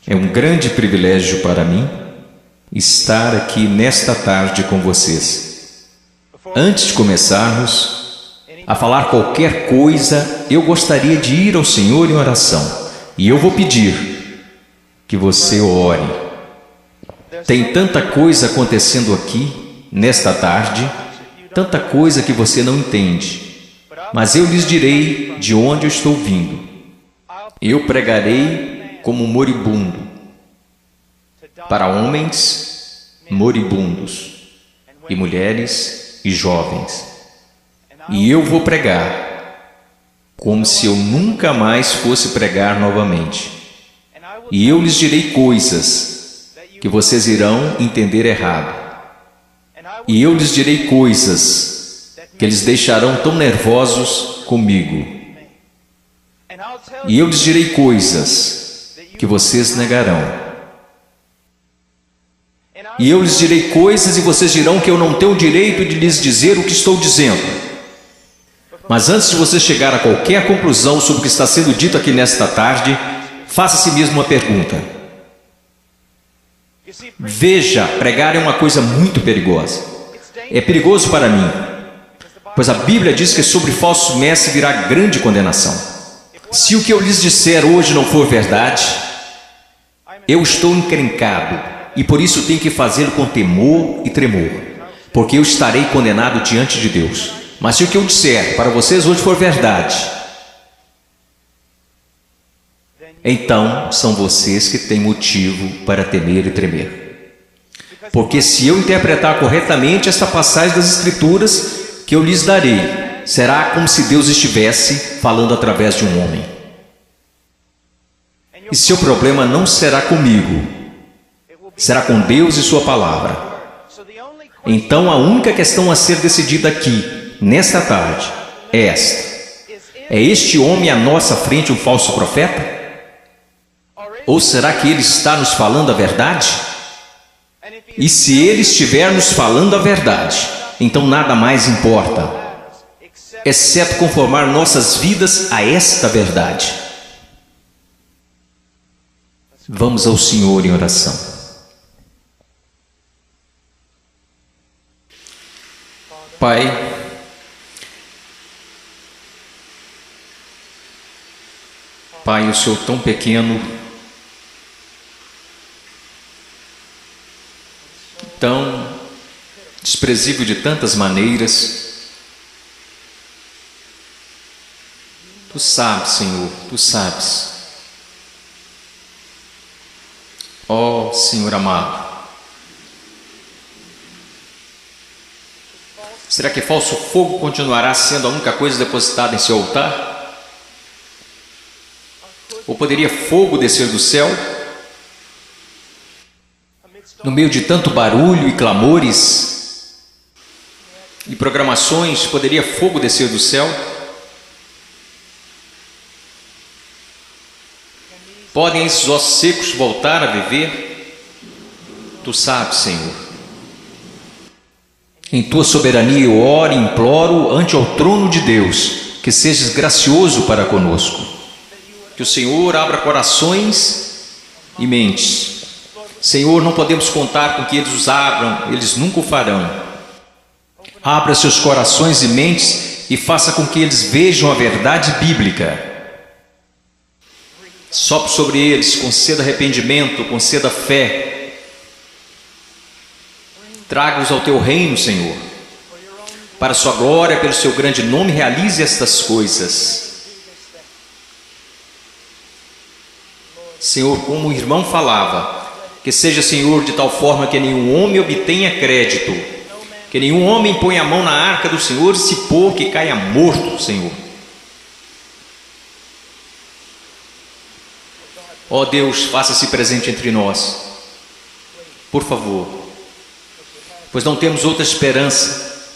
É um grande privilégio para mim estar aqui nesta tarde com vocês. Antes de começarmos a falar qualquer coisa, eu gostaria de ir ao Senhor em oração. E eu vou pedir que você ore. Tem tanta coisa acontecendo aqui nesta tarde, tanta coisa que você não entende. Mas eu lhes direi de onde eu estou vindo. Eu pregarei como moribundo, para homens moribundos, e mulheres e jovens. E eu vou pregar como se eu nunca mais fosse pregar novamente. E eu lhes direi coisas que vocês irão entender errado. E eu lhes direi coisas que eles deixarão tão nervosos comigo. E eu lhes direi coisas que vocês negarão. E eu lhes direi coisas e vocês dirão que eu não tenho o direito de lhes dizer o que estou dizendo. Mas antes de você chegar a qualquer conclusão sobre o que está sendo dito aqui nesta tarde, faça a si mesmo uma pergunta. Veja, pregar é uma coisa muito perigosa. É perigoso para mim, pois a Bíblia diz que sobre falsos mestres virá grande condenação. Se o que eu lhes disser hoje não for verdade, eu estou encrencado e por isso tenho que fazê-lo com temor e tremor, porque eu estarei condenado diante de Deus. Mas se o que eu disser para vocês hoje for verdade, então são vocês que têm motivo para temer e tremer. Porque se eu interpretar corretamente esta passagem das Escrituras que eu lhes darei, será como se Deus estivesse falando através de um homem. E seu problema não será comigo, será com Deus e sua palavra. Então a única questão a ser decidida aqui, nesta tarde, é esta: é este homem à nossa frente um falso profeta? Ou será que ele está nos falando a verdade? E se ele estiver nos falando a verdade, então nada mais importa, exceto conformar nossas vidas a esta verdade. Vamos ao Senhor em oração. Pai, Pai, o Senhor tão pequeno, tão desprezível de tantas maneiras. Tu sabes, Senhor, Tu sabes. Ó Senhor amado, será que falso fogo continuará sendo a única coisa depositada em seu altar? Ou poderia fogo descer do céu? No meio de tanto barulho e clamores e programações, poderia fogo descer do céu? Podem esses ossos secos voltar a viver? Tu sabes, Senhor. Em Tua soberania eu oro e imploro ante ao trono de Deus, que sejas gracioso para conosco. Que o Senhor abra corações e mentes. Senhor, não podemos contar com que eles os abram, eles nunca o farão. Abra seus corações e mentes e faça com que eles vejam a verdade bíblica. Sopre sobre eles, conceda arrependimento, conceda fé. Traga-os ao Teu reino, Senhor. Para a Sua glória, pelo Seu grande nome, realize estas coisas. Senhor, como o irmão falava, que seja, Senhor, de tal forma que nenhum homem obtenha crédito, que nenhum homem ponha a mão na arca do Senhor e se pôr que caia morto, Senhor. Ó Deus, faça-se presente entre nós, por favor, pois não temos outra esperança,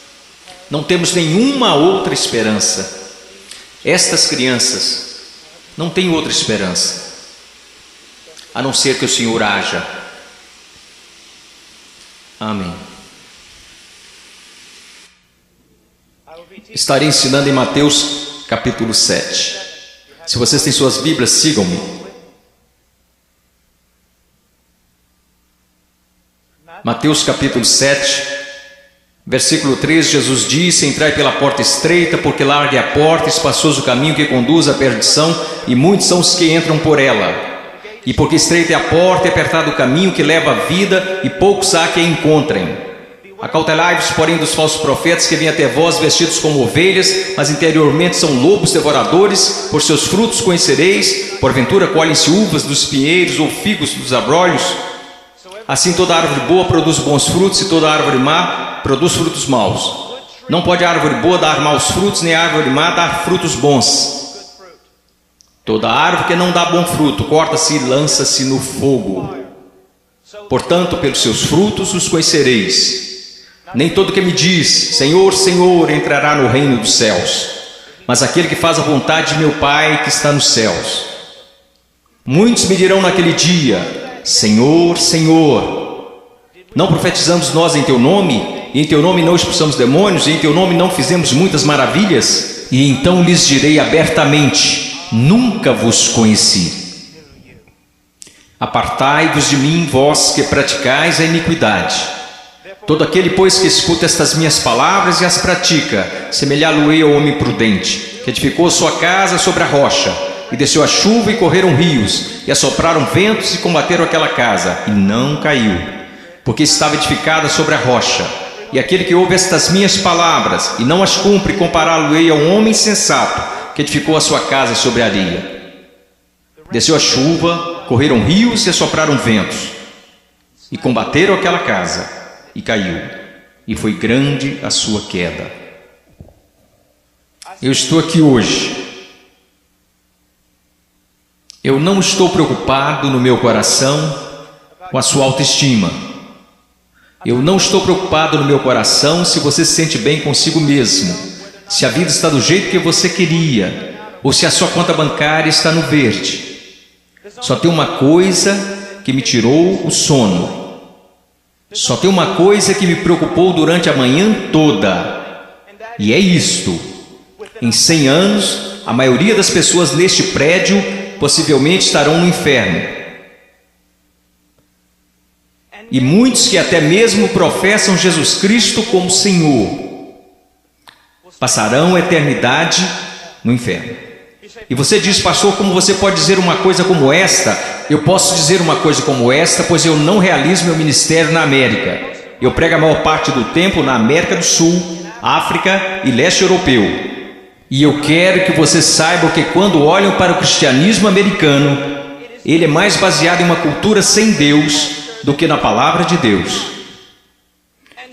não temos nenhuma outra esperança. Estas crianças não têm outra esperança, a não ser que o Senhor haja. Amém. Estarei ensinando em Mateus capítulo 7. Se vocês têm suas Bíblias, sigam-me. Mateus capítulo 7, versículo 3, Jesus disse: entrai pela porta estreita, porque larga é a porta, espaçoso o caminho que conduz à perdição, e muitos são os que entram por ela. E porque estreita é a porta e apertado o caminho que leva à vida, e poucos há que a encontrem. Acautelai-vos, porém, dos falsos profetas que vêm até vós vestidos como ovelhas, mas interiormente são lobos devoradores. Por seus frutos conhecereis. Porventura colhem-se uvas dos pinheiros ou figos dos abrolhos? Assim toda árvore boa produz bons frutos, e toda árvore má produz frutos maus. Não pode a árvore boa dar maus frutos, nem a árvore má dar frutos bons. Toda árvore que não dá bom fruto corta-se e lança-se no fogo. Portanto, pelos seus frutos os conhecereis. Nem todo que me diz, Senhor, Senhor, entrará no reino dos céus, mas aquele que faz a vontade de meu Pai que está nos céus. Muitos me dirão naquele dia: Senhor, Senhor, não profetizamos nós em teu nome, e em teu nome não expulsamos demônios, e em teu nome não fizemos muitas maravilhas? E então lhes direi abertamente: nunca vos conheci. Apartai-vos de mim, vós que praticais a iniquidade. Todo aquele, pois, que escuta estas minhas palavras e as pratica, semelhá-lo-ei ao homem prudente, que edificou sua casa sobre a rocha, e desceu a chuva e correram rios, e assopraram ventos e combateram aquela casa, e não caiu, porque estava edificada sobre a rocha. E aquele que ouve estas minhas palavras e não as cumpre, compará-lo-ei a um homem sensato, que edificou a sua casa sobre a areia. Desceu a chuva, correram rios e assopraram ventos, e combateram aquela casa, e caiu, e foi grande a sua queda. Eu estou aqui hoje. Eu não estou preocupado no meu coração com a sua autoestima. Eu não estou preocupado no meu coração se você se sente bem consigo mesmo, se a vida está do jeito que você queria, ou se a sua conta bancária está no verde. Só tem uma coisa que me tirou o sono. Só tem uma coisa que me preocupou durante a manhã toda, e é isto: em 100 anos, a maioria das pessoas neste prédio possivelmente estarão no inferno. E muitos que até mesmo professam Jesus Cristo como Senhor passarão a eternidade no inferno. E você diz: pastor, como você pode dizer uma coisa como esta? Eu posso dizer uma coisa como esta, pois eu não realizo meu ministério na América. Eu prego a maior parte do tempo na América do Sul, África e leste europeu. E eu quero que você saiba que quando olham para o cristianismo americano, ele é mais baseado em uma cultura sem Deus do que na palavra de Deus.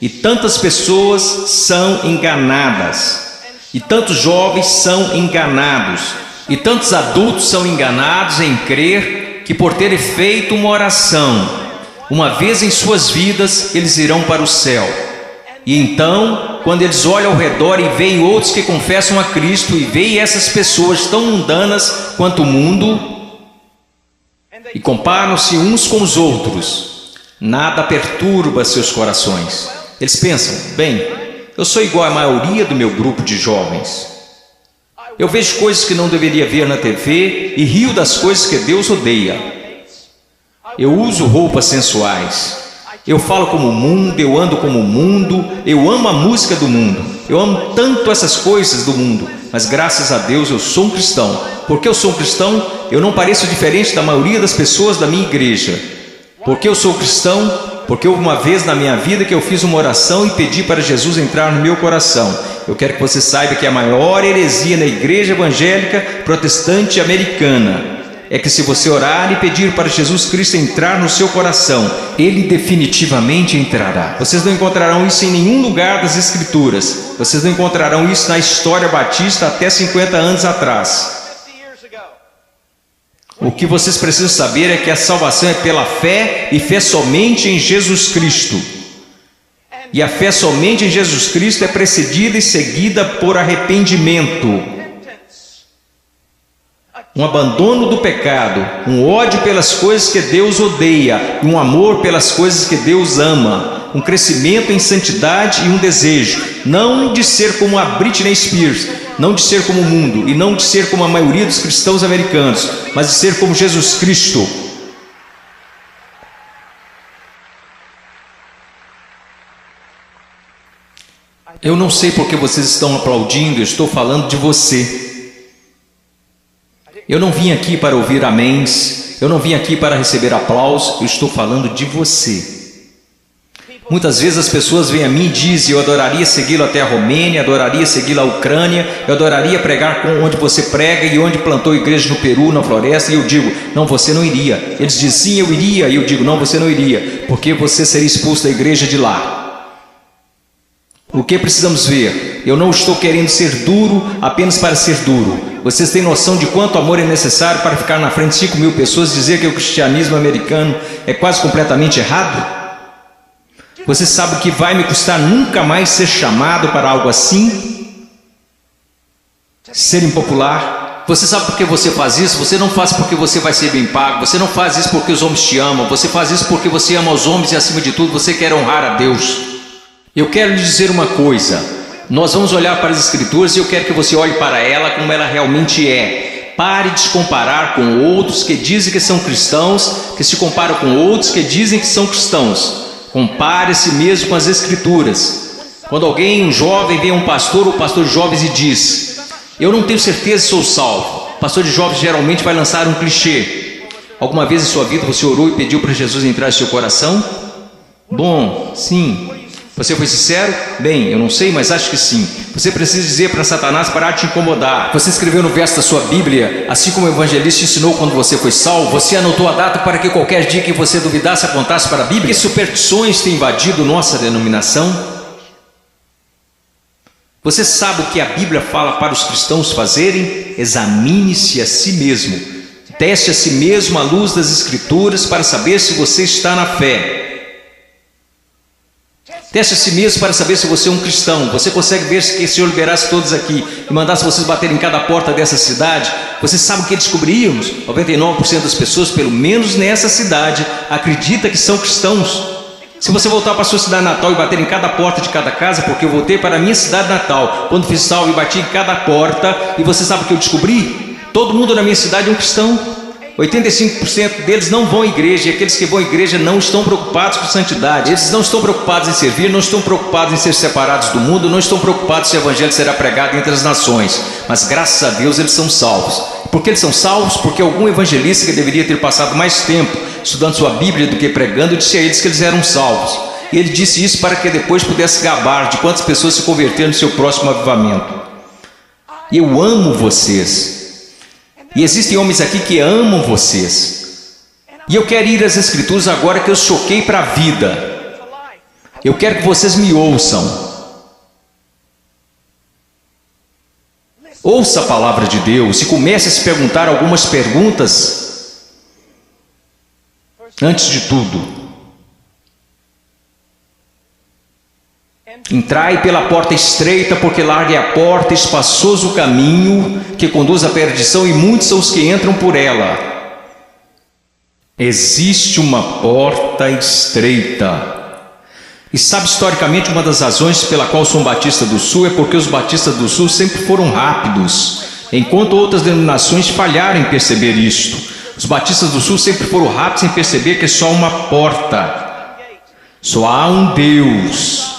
E tantas pessoas são enganadas, e tantos jovens são enganados, e tantos adultos são enganados em crer que por terem feito uma oração uma vez em suas vidas, eles irão para o céu. E então, quando eles olham ao redor e veem outros que confessam a Cristo, e veem essas pessoas tão mundanas quanto o mundo, e comparam-se uns com os outros, nada perturba seus corações. Eles pensam: bem, eu sou igual à maioria do meu grupo de jovens. Eu vejo coisas que não deveria ver na TV e rio das coisas que Deus odeia. Eu uso roupas sensuais. Eu falo como o mundo, eu ando como o mundo, eu amo a música do mundo. Eu amo tanto essas coisas do mundo, mas graças a Deus eu sou um cristão. Porque eu sou um cristão, eu não pareço diferente da maioria das pessoas da minha igreja. Porque eu sou cristão? Porque houve uma vez na minha vida que eu fiz uma oração e pedi para Jesus entrar no meu coração. Eu quero que você saiba que a maior heresia na igreja evangélica protestante americana é que se você orar e pedir para Jesus Cristo entrar no seu coração, Ele definitivamente entrará. Vocês não encontrarão isso em nenhum lugar das Escrituras. Vocês não encontrarão isso na história batista até 50 anos atrás. O que vocês precisam saber é que a salvação é pela fé, e fé somente em Jesus Cristo. E a fé somente em Jesus Cristo é precedida e seguida por arrependimento, um abandono do pecado, um ódio pelas coisas que Deus odeia, e um amor pelas coisas que Deus ama, um crescimento em santidade e um desejo, não de ser como a Britney Spears, não de ser como o mundo, e não de ser como a maioria dos cristãos americanos, mas de ser como Jesus Cristo. Eu não sei porque vocês estão aplaudindo, eu estou falando de você. Eu não vim aqui para ouvir améns, eu não vim aqui para receber aplausos, eu estou falando de você. Muitas vezes as pessoas vêm a mim e dizem: eu adoraria segui-lo até a Romênia, adoraria segui-lo à Ucrânia, eu adoraria pregar onde você prega e onde plantou igreja no Peru, na floresta. E eu digo: não, você não iria. Eles dizem: sim, eu iria. E eu digo: não, você não iria, porque você seria expulso da igreja de lá. O que precisamos ver? Eu não estou querendo ser duro apenas para ser duro. Vocês têm noção de quanto amor é necessário para ficar na frente de 5.000 pessoas e dizer que o cristianismo americano é quase completamente errado? Você sabe o que vai me custar nunca mais ser chamado para algo assim? Ser impopular? Você sabe por que você faz isso? Você não faz porque você vai ser bem pago. Você não faz isso porque os homens te amam. Você faz isso porque você ama os homens e, acima de tudo, você quer honrar a Deus. Eu quero lhe dizer uma coisa. Nós vamos olhar para as Escrituras e eu quero que você olhe para ela como ela realmente é. Pare de se comparar com outros que dizem que são cristãos, que se comparam com outros que dizem que são cristãos. Compare a si mesmo com as Escrituras. Quando alguém, um jovem, vem a um pastor ou pastor de jovens e diz: eu não tenho certeza se sou salvo. O pastor de jovens geralmente vai lançar um clichê. Alguma vez em sua vida você orou e pediu para Jesus entrar em seu coração? Bom, sim. Você foi sincero? Bem, eu não sei, mas acho que sim. Você precisa dizer para Satanás parar de te incomodar. Você escreveu no verso da sua Bíblia, assim como o evangelista ensinou quando você foi salvo. Você anotou a data para que qualquer dia que você duvidasse apontasse para a Bíblia. Que superstições têm invadido nossa denominação? Você sabe o que a Bíblia fala para os cristãos fazerem? Examine-se a si mesmo. Teste a si mesmo à luz das Escrituras para saber se você está na fé. Teste a si mesmo para saber se você é um cristão. Você consegue ver se o Senhor liberasse todos aqui e mandasse vocês baterem em cada porta dessa cidade? Você sabe o que descobriríamos? 99% das pessoas, pelo menos nessa cidade, acredita que são cristãos. Se você voltar para a sua cidade natal e bater em cada porta de cada casa, porque eu voltei para a minha cidade natal, quando fiz salvo e bati em cada porta, e você sabe o que eu descobri? Todo mundo na minha cidade é um cristão. 85% deles não vão à igreja, e aqueles que vão à igreja não estão preocupados com santidade. Eles não estão preocupados em servir, não estão preocupados em ser separados do mundo, não estão preocupados se o evangelho será pregado entre as nações. Mas graças a Deus eles são salvos. Por que eles são salvos? Porque algum evangelista que deveria ter passado mais tempo estudando sua Bíblia do que pregando disse a eles que eles eram salvos. E ele disse isso para que depois pudesse gabar de quantas pessoas se converteram no seu próximo avivamento. Eu amo vocês. E existem homens aqui que amam vocês. E eu quero ir às Escrituras agora que eu choquei para a vida. Eu quero que vocês me ouçam. Ouça a palavra de Deus e comece a se perguntar algumas perguntas. Antes de tudo, entrai pela porta estreita, porque larga é a porta, espaçoso o caminho que conduz à perdição, e muitos são os que entram por ela. Existe uma porta estreita. E sabe, historicamente, uma das razões pela qual sou um batista do Sul é porque os batistas do Sul sempre foram rápidos, enquanto outras denominações falharam em perceber isto. Os batistas do Sul sempre foram rápidos em perceber que é só uma porta. Só há um Deus.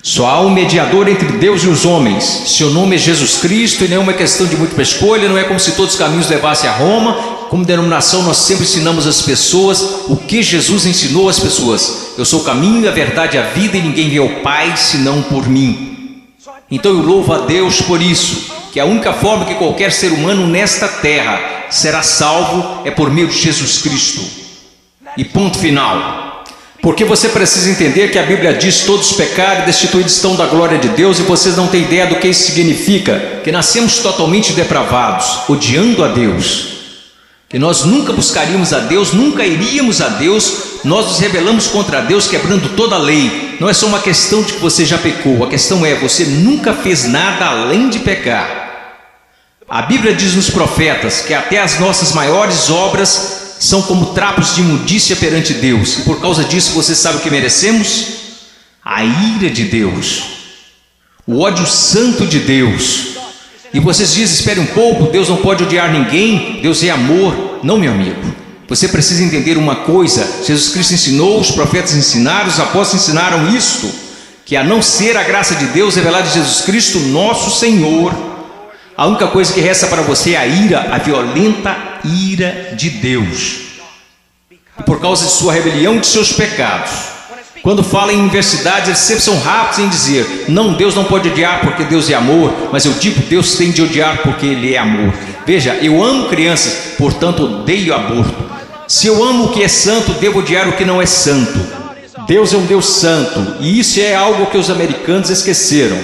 Só há um mediador entre Deus e os homens. Seu nome é Jesus Cristo, e não é uma questão de múltipla escolha. Não é como se todos os caminhos levassem a Roma. Como denominação, nós sempre ensinamos às pessoas o que Jesus ensinou às pessoas. Eu sou o caminho, a verdade e a vida, e ninguém vê ao Pai senão por mim. Então eu louvo a Deus por isso, que a única forma que qualquer ser humano nesta terra será salvo é por meio de Jesus Cristo. E ponto final. Porque você precisa entender que a Bíblia diz: todos pecaram e destituídos estão da glória de Deus, e vocês não têm ideia do que isso significa, que nascemos totalmente depravados, odiando a Deus, que nós nunca buscaríamos a Deus, nunca iríamos a Deus, nós nos rebelamos contra Deus, quebrando toda a lei. Não é só uma questão de que você já pecou, a questão é: você nunca fez nada além de pecar. A Bíblia diz nos profetas que até as nossas maiores obras são como trapos de imundícia perante Deus. E por causa disso, você sabe o que merecemos? A ira de Deus, o ódio santo de Deus. E vocês dizem: espere um pouco, Deus não pode odiar ninguém, Deus é amor. Não, meu amigo, você precisa entender uma coisa: Jesus Cristo ensinou, os profetas ensinaram, os apóstolos ensinaram isto, que a não ser a graça de Deus revelada em Jesus Cristo, nosso Senhor, a única coisa que resta para você é a ira, a violenta ira de Deus. E por causa de sua rebelião e de seus pecados. Quando fala em universidades, eles sempre são rápidos em dizer: não, Deus não pode odiar porque Deus é amor, mas eu digo, Deus tem de odiar porque Ele é amor. Veja, eu amo crianças, portanto odeio aborto. Se eu amo o que é santo, devo odiar o que não é santo. Deus é um Deus santo, e isso é algo que os americanos esqueceram.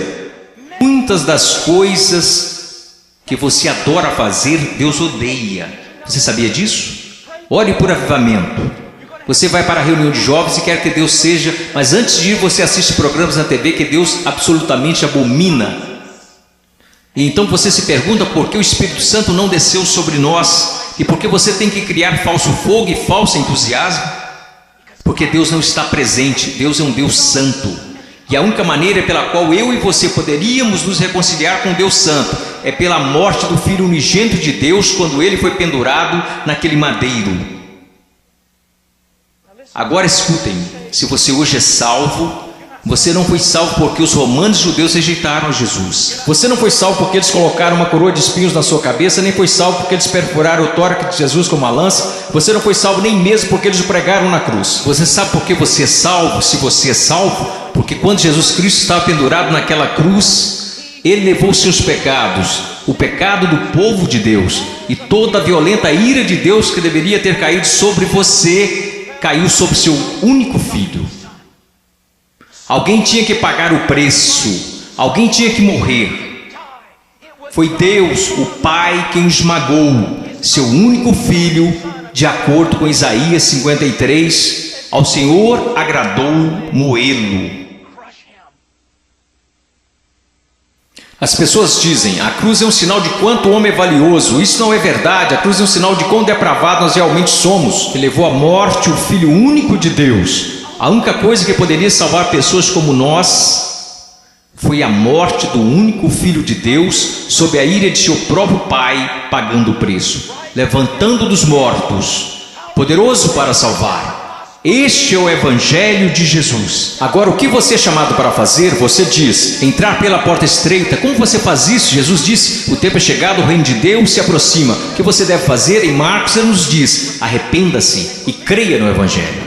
Muitas das coisas que você adora fazer, Deus odeia. Você sabia disso? Ore por avivamento. Você vai para a reunião de jovens e quer que Deus seja, mas antes de ir você assiste programas na TV que Deus absolutamente abomina. E então você se pergunta por que o Espírito Santo não desceu sobre nós e por que você tem que criar falso fogo e falso entusiasmo. Porque Deus não está presente, Deus é um Deus santo. E a única maneira pela qual eu e você poderíamos nos reconciliar com Deus santo é pela morte do Filho unigênito de Deus, quando ele foi pendurado naquele madeiro. Agora escutem, se você hoje é salvo, você não foi salvo porque os romanos judeus rejeitaram Jesus. Você não foi salvo porque eles colocaram uma coroa de espinhos na sua cabeça, nem foi salvo porque eles perfuraram o tórax de Jesus com uma lança. Você não foi salvo nem mesmo porque eles o pregaram na cruz. Você sabe por que você é salvo? Se você é salvo, porque quando Jesus Cristo estava pendurado naquela cruz, Ele levou os seus pecados, o pecado do povo de Deus, e toda a violenta ira de Deus que deveria ter caído sobre você, caiu sobre seu único filho. Alguém tinha que pagar o preço, alguém tinha que morrer. Foi Deus, o Pai, quem esmagou seu único filho, de acordo com Isaías 53, ao Senhor agradou moê-lo. As pessoas dizem: a cruz é um sinal de quanto o homem é valioso. Isso não é verdade. A cruz é um sinal de quão depravado nós realmente somos, que levou à morte o Filho único de Deus. A única coisa que poderia salvar pessoas como nós foi a morte do único Filho de Deus, sob a ira de seu próprio Pai, pagando o preço, levantando dos mortos, poderoso para salvar. Este é o Evangelho de Jesus. Agora, o que você é chamado para fazer? Você diz: entrar pela porta estreita. Como você faz isso? Jesus disse: o tempo é chegado, o reino de Deus se aproxima. O que você deve fazer? Em Marcos ele nos diz: arrependa-se e creia no Evangelho.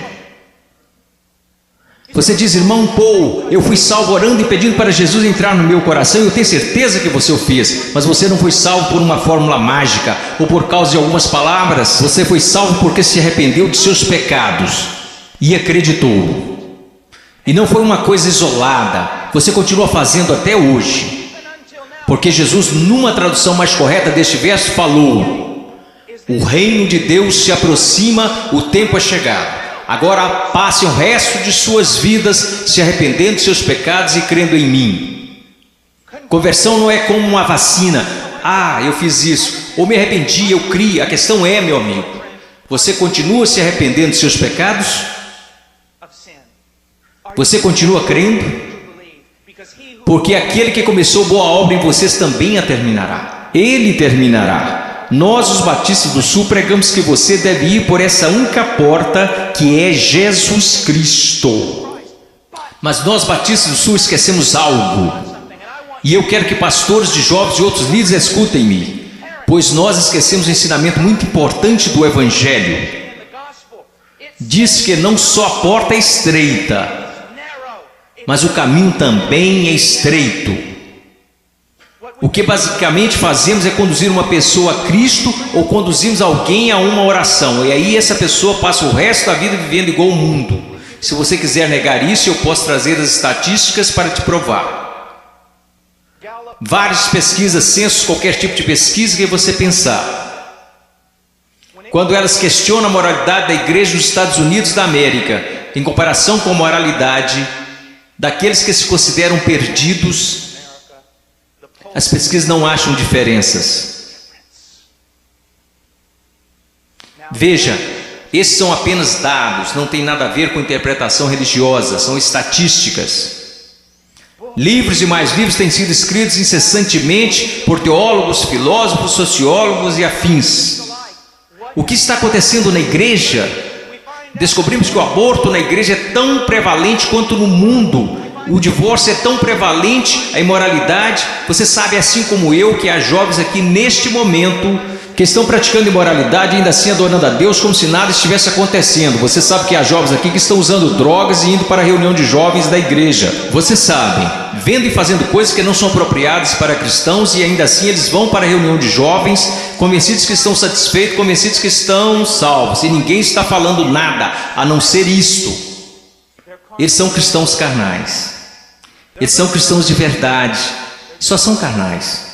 Você diz: irmão Paul, eu fui salvo orando e pedindo para Jesus entrar no meu coração. Eu tenho certeza que você o fez, mas você não foi salvo por uma fórmula mágica ou por causa de algumas palavras. Você foi salvo porque se arrependeu de seus pecados e acreditou. E não foi uma coisa isolada, você continua fazendo até hoje, porque Jesus, numa tradução mais correta deste verso, falou: o reino de Deus se aproxima, o tempo é chegado. Agora passem o resto de suas vidas se arrependendo de seus pecados e crendo em mim. Conversão não é como uma vacina. Ah, eu fiz isso, ou me arrependi, eu criei. A questão é, meu amigo, você continua se arrependendo de seus pecados? Você continua crendo? Porque aquele que começou boa obra em vocês também a terminará. Ele terminará. Nós, os batistas do Sul, pregamos que você deve ir por essa única porta, que é Jesus Cristo. Mas nós, batistas do Sul, esquecemos algo. E eu quero que pastores de jovens e outros líderes escutem-me, pois nós esquecemos um ensinamento muito importante do Evangelho. Diz que não só a porta é estreita, mas o caminho também é estreito. O que basicamente fazemos é conduzir uma pessoa a Cristo ou conduzimos alguém a uma oração. E aí essa pessoa passa o resto da vida vivendo igual ao mundo. Se você quiser negar isso, eu posso trazer as estatísticas para te provar. Várias pesquisas, censos, qualquer tipo de pesquisa que você pensar. Quando elas questionam a moralidade da igreja nos Estados Unidos da América, em comparação com a moralidade daqueles que se consideram perdidos, as pesquisas não acham diferenças. Veja, esses são apenas dados, não tem nada a ver com interpretação religiosa, são estatísticas. Livros e mais livros têm sido escritos incessantemente por teólogos, filósofos, sociólogos e afins. O que está acontecendo na igreja? Descobrimos que o aborto na igreja é tão prevalente quanto no mundo. O divórcio é tão prevalente, a imoralidade. Você sabe, assim como eu, que há jovens aqui neste momento que estão praticando imoralidade, ainda assim adorando a Deus como se nada estivesse acontecendo. Você sabe que há jovens aqui que estão usando drogas e indo para a reunião de jovens da igreja. Você sabe, vendo e fazendo coisas que não são apropriadas para cristãos, e ainda assim eles vão para a reunião de jovens, convencidos que estão satisfeitos, convencidos que estão salvos, e ninguém está falando nada a não ser isto. Eles são cristãos carnais. Eles são cristãos de verdade, só são carnais.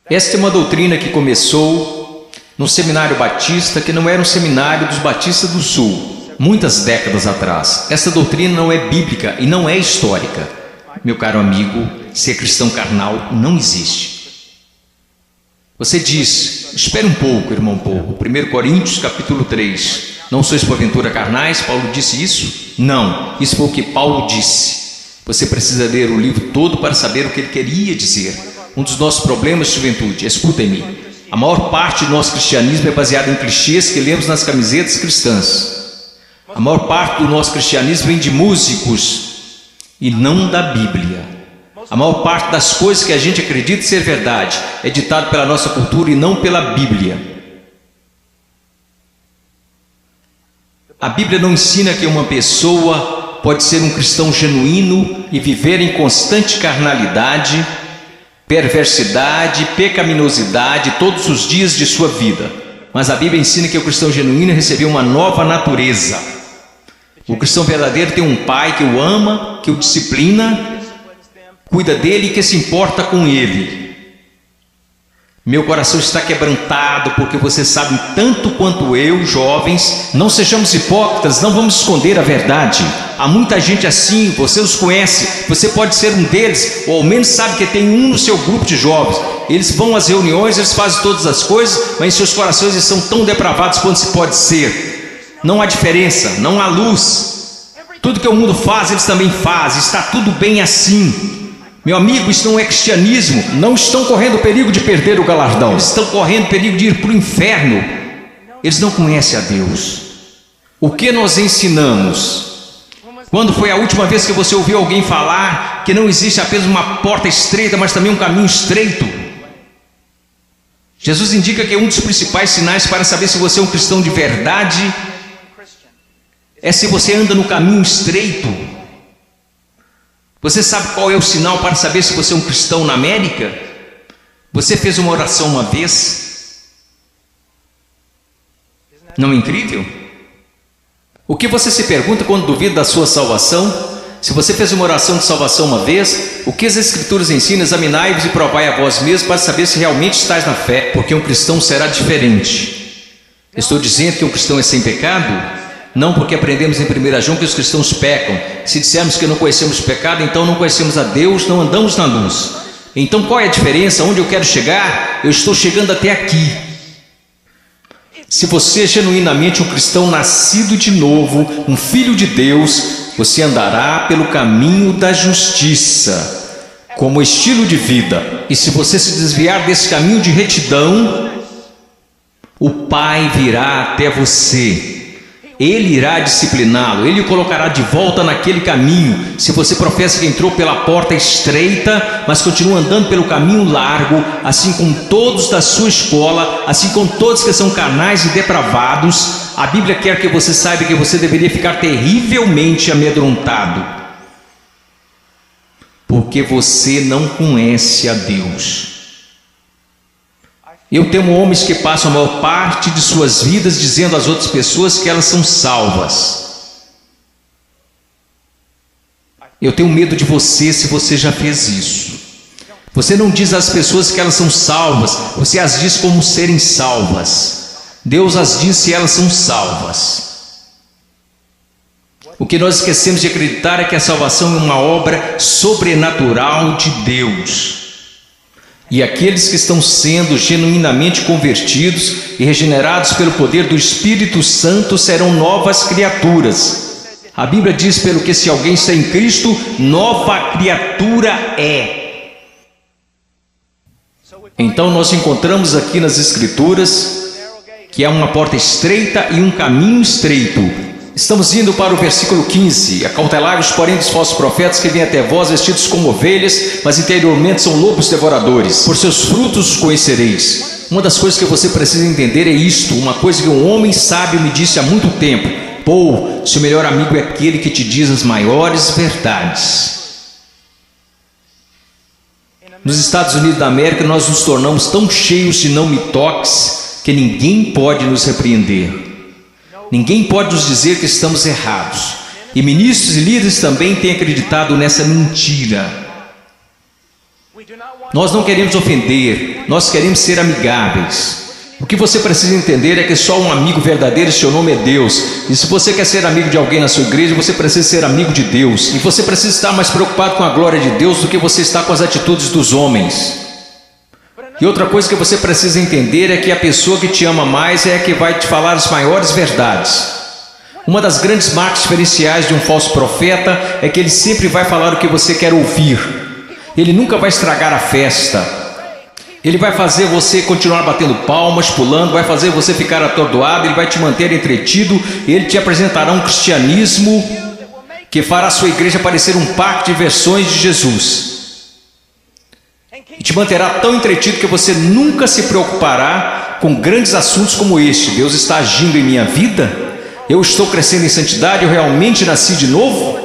Esta é uma doutrina que começou no seminário batista, que não era um seminário dos batistas do sul, muitas décadas atrás. Essa doutrina não é bíblica e não é histórica. Meu caro amigo, ser cristão carnal não existe. Você diz, espere um pouco, irmão Paulo, 1 Coríntios capítulo 3, não sois porventura carnais? Paulo disse isso? Não, isso foi o que Paulo disse. Você precisa ler o livro todo para saber o que ele queria dizer. Um dos nossos problemas, juventude, escutem-me, a maior parte do nosso cristianismo é baseada em clichês que lemos nas camisetas cristãs. A maior parte do nosso cristianismo vem de músicos e não da Bíblia. A maior parte das coisas que a gente acredita ser verdade é ditado pela nossa cultura e não pela Bíblia. A Bíblia não ensina que uma pessoa pode ser um cristão genuíno e viver em constante carnalidade, perversidade, pecaminosidade todos os dias de sua vida. Mas a Bíblia ensina que o cristão genuíno recebeu uma nova natureza. O cristão verdadeiro tem um pai que o ama, que o disciplina, cuida dele e que se importa com ele. Meu coração está quebrantado porque você sabe tanto quanto eu, jovens. Não sejamos hipócritas, não vamos esconder a verdade. Há muita gente assim, você os conhece, você pode ser um deles, ou ao menos sabe que tem um no seu grupo de jovens. Eles vão às reuniões, eles fazem todas as coisas, mas em seus corações eles são tão depravados quanto se pode ser. Não há diferença, não há luz. Tudo que o mundo faz, eles também fazem, está tudo bem assim. Meu amigo, isso não é cristianismo. Não estão correndo perigo de perder o galardão. Eles estão correndo perigo de ir para o inferno. Eles não conhecem a Deus. O que nós ensinamos? Quando foi a última vez que você ouviu alguém falar que não existe apenas uma porta estreita, mas também um caminho estreito? Jesus indica que um dos principais sinais para saber se você é um cristão de verdade é se você anda no caminho estreito. Você sabe qual é o sinal para saber se você é um cristão na América? Você fez uma oração uma vez? Não é incrível? O que você se pergunta quando duvida da sua salvação? Se você fez uma oração de salvação uma vez, o que as Escrituras ensinam? Examinai-vos e provai a vós mesmos para saber se realmente estáis na fé, porque um cristão será diferente. Estou dizendo que um cristão é sem pecado? Não, porque aprendemos em 1 João que os cristãos pecam. Se dissermos que não conhecemos o pecado, então não conhecemos a Deus, não andamos na luz. Então qual é a diferença? Onde eu quero chegar? Eu estou chegando até aqui. Se você é genuinamente um cristão nascido de novo, um filho de Deus, você andará pelo caminho da justiça, como estilo de vida. E se você se desviar desse caminho de retidão, o Pai virá até você. Ele irá discipliná-lo, ele o colocará de volta naquele caminho. Se você professa que entrou pela porta estreita, mas continua andando pelo caminho largo, assim como todos da sua escola, assim como todos que são carnais e depravados, a Bíblia quer que você saiba que você deveria ficar terrivelmente amedrontado, porque você não conhece a Deus. Eu temo homens que passam a maior parte de suas vidas dizendo às outras pessoas que elas são salvas. Eu tenho medo de você se você já fez isso. Você não diz às pessoas que elas são salvas, você as diz como serem salvas. Deus as diz se elas são salvas. O que nós esquecemos de acreditar é que a salvação é uma obra sobrenatural de Deus. E aqueles que estão sendo genuinamente convertidos e regenerados pelo poder do Espírito Santo serão novas criaturas. A Bíblia diz, pelo que se alguém está em Cristo, nova criatura é. Então nós encontramos aqui nas Escrituras que há uma porta estreita e um caminho estreito. Estamos indo para o versículo 15. Acautelai-vos, porém, dos falsos profetas que vêm até vós vestidos como ovelhas, mas interiormente são lobos devoradores. Por seus frutos os conhecereis. Uma das coisas que você precisa entender é isto, uma coisa que um homem sábio me disse há muito tempo: Paul, seu melhor amigo é aquele que te diz as maiores verdades. Nos Estados Unidos da América, nós nos tornamos tão cheios de não me toques que ninguém pode nos repreender. Ninguém pode nos dizer que estamos errados. E ministros e líderes também têm acreditado nessa mentira. Nós não queremos ofender, nós queremos ser amigáveis. O que você precisa entender é que só um amigo verdadeiro, seu nome é Deus. E se você quer ser amigo de alguém na sua igreja, você precisa ser amigo de Deus. E você precisa estar mais preocupado com a glória de Deus do que você está com as atitudes dos homens. E outra coisa que você precisa entender é que a pessoa que te ama mais é a que vai te falar as maiores verdades. Uma das grandes marcas diferenciais de um falso profeta é que ele sempre vai falar o que você quer ouvir. Ele nunca vai estragar a festa. Ele vai fazer você continuar batendo palmas, pulando, vai fazer você ficar atordoado, ele vai te manter entretido, ele te apresentará um cristianismo que fará a sua igreja parecer um parque de versões de Jesus. E te manterá tão entretido que você nunca se preocupará com grandes assuntos como este. Deus está agindo em minha vida? Eu estou crescendo em santidade? Eu realmente nasci de novo?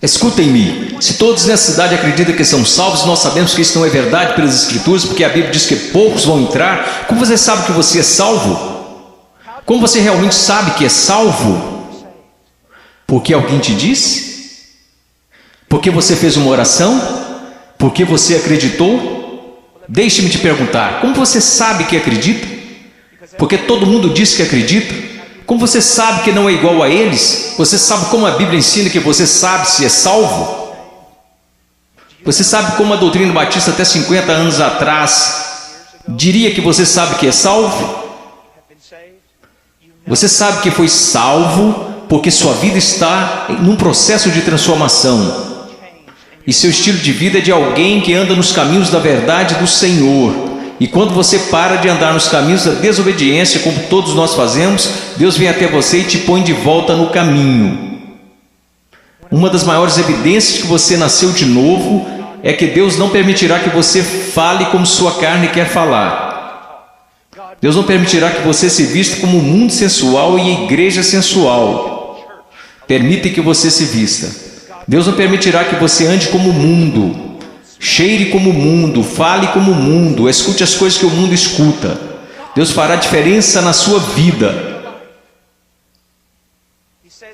Escutem-me, se todos nessa cidade acreditam que são salvos, nós sabemos que isso não é verdade pelas Escrituras, porque a Bíblia diz que poucos vão entrar. Como você sabe que você é salvo? Como você realmente sabe que é salvo? Porque alguém te disse? Porque você fez uma oração? Porque você acreditou? Deixe-me te perguntar, como você sabe que acredita? Porque todo mundo diz que acredita. Como você sabe que não é igual a eles? Você sabe como a Bíblia ensina que você sabe se é salvo? Você sabe como a doutrina batista até 50 anos atrás diria que você sabe que é salvo? Você sabe que foi salvo porque sua vida está num processo de transformação. E seu estilo de vida é de alguém que anda nos caminhos da verdade do Senhor. E quando você para de andar nos caminhos da desobediência, como todos nós fazemos, Deus vem até você e te põe de volta no caminho. Uma das maiores evidências que você nasceu de novo é que Deus não permitirá que você fale como sua carne quer falar. Deus não permitirá que você se vista como o mundo sensual e a igreja sensual. Permite que você se vista. Deus não permitirá que você ande como o mundo, cheire como o mundo, fale como o mundo, escute as coisas que o mundo escuta. Deus fará diferença na sua vida.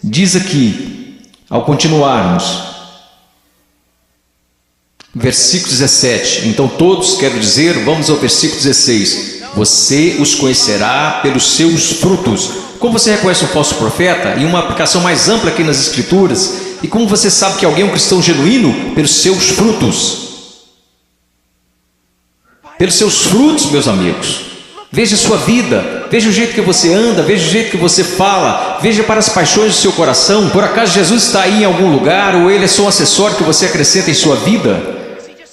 Diz aqui, ao continuarmos, versículo 17. Então todos, quero dizer, vamos ao versículo 16. Você os conhecerá pelos seus frutos. Como você reconhece um falso profeta? E uma aplicação mais ampla aqui nas Escrituras. E como você sabe que alguém é um cristão genuíno? Pelos seus frutos. Pelos seus frutos, meus amigos. Veja a sua vida, veja o jeito que você anda, veja o jeito que você fala, veja para as paixões do seu coração. Por acaso Jesus está aí em algum lugar, ou ele é só um acessório que você acrescenta em sua vida?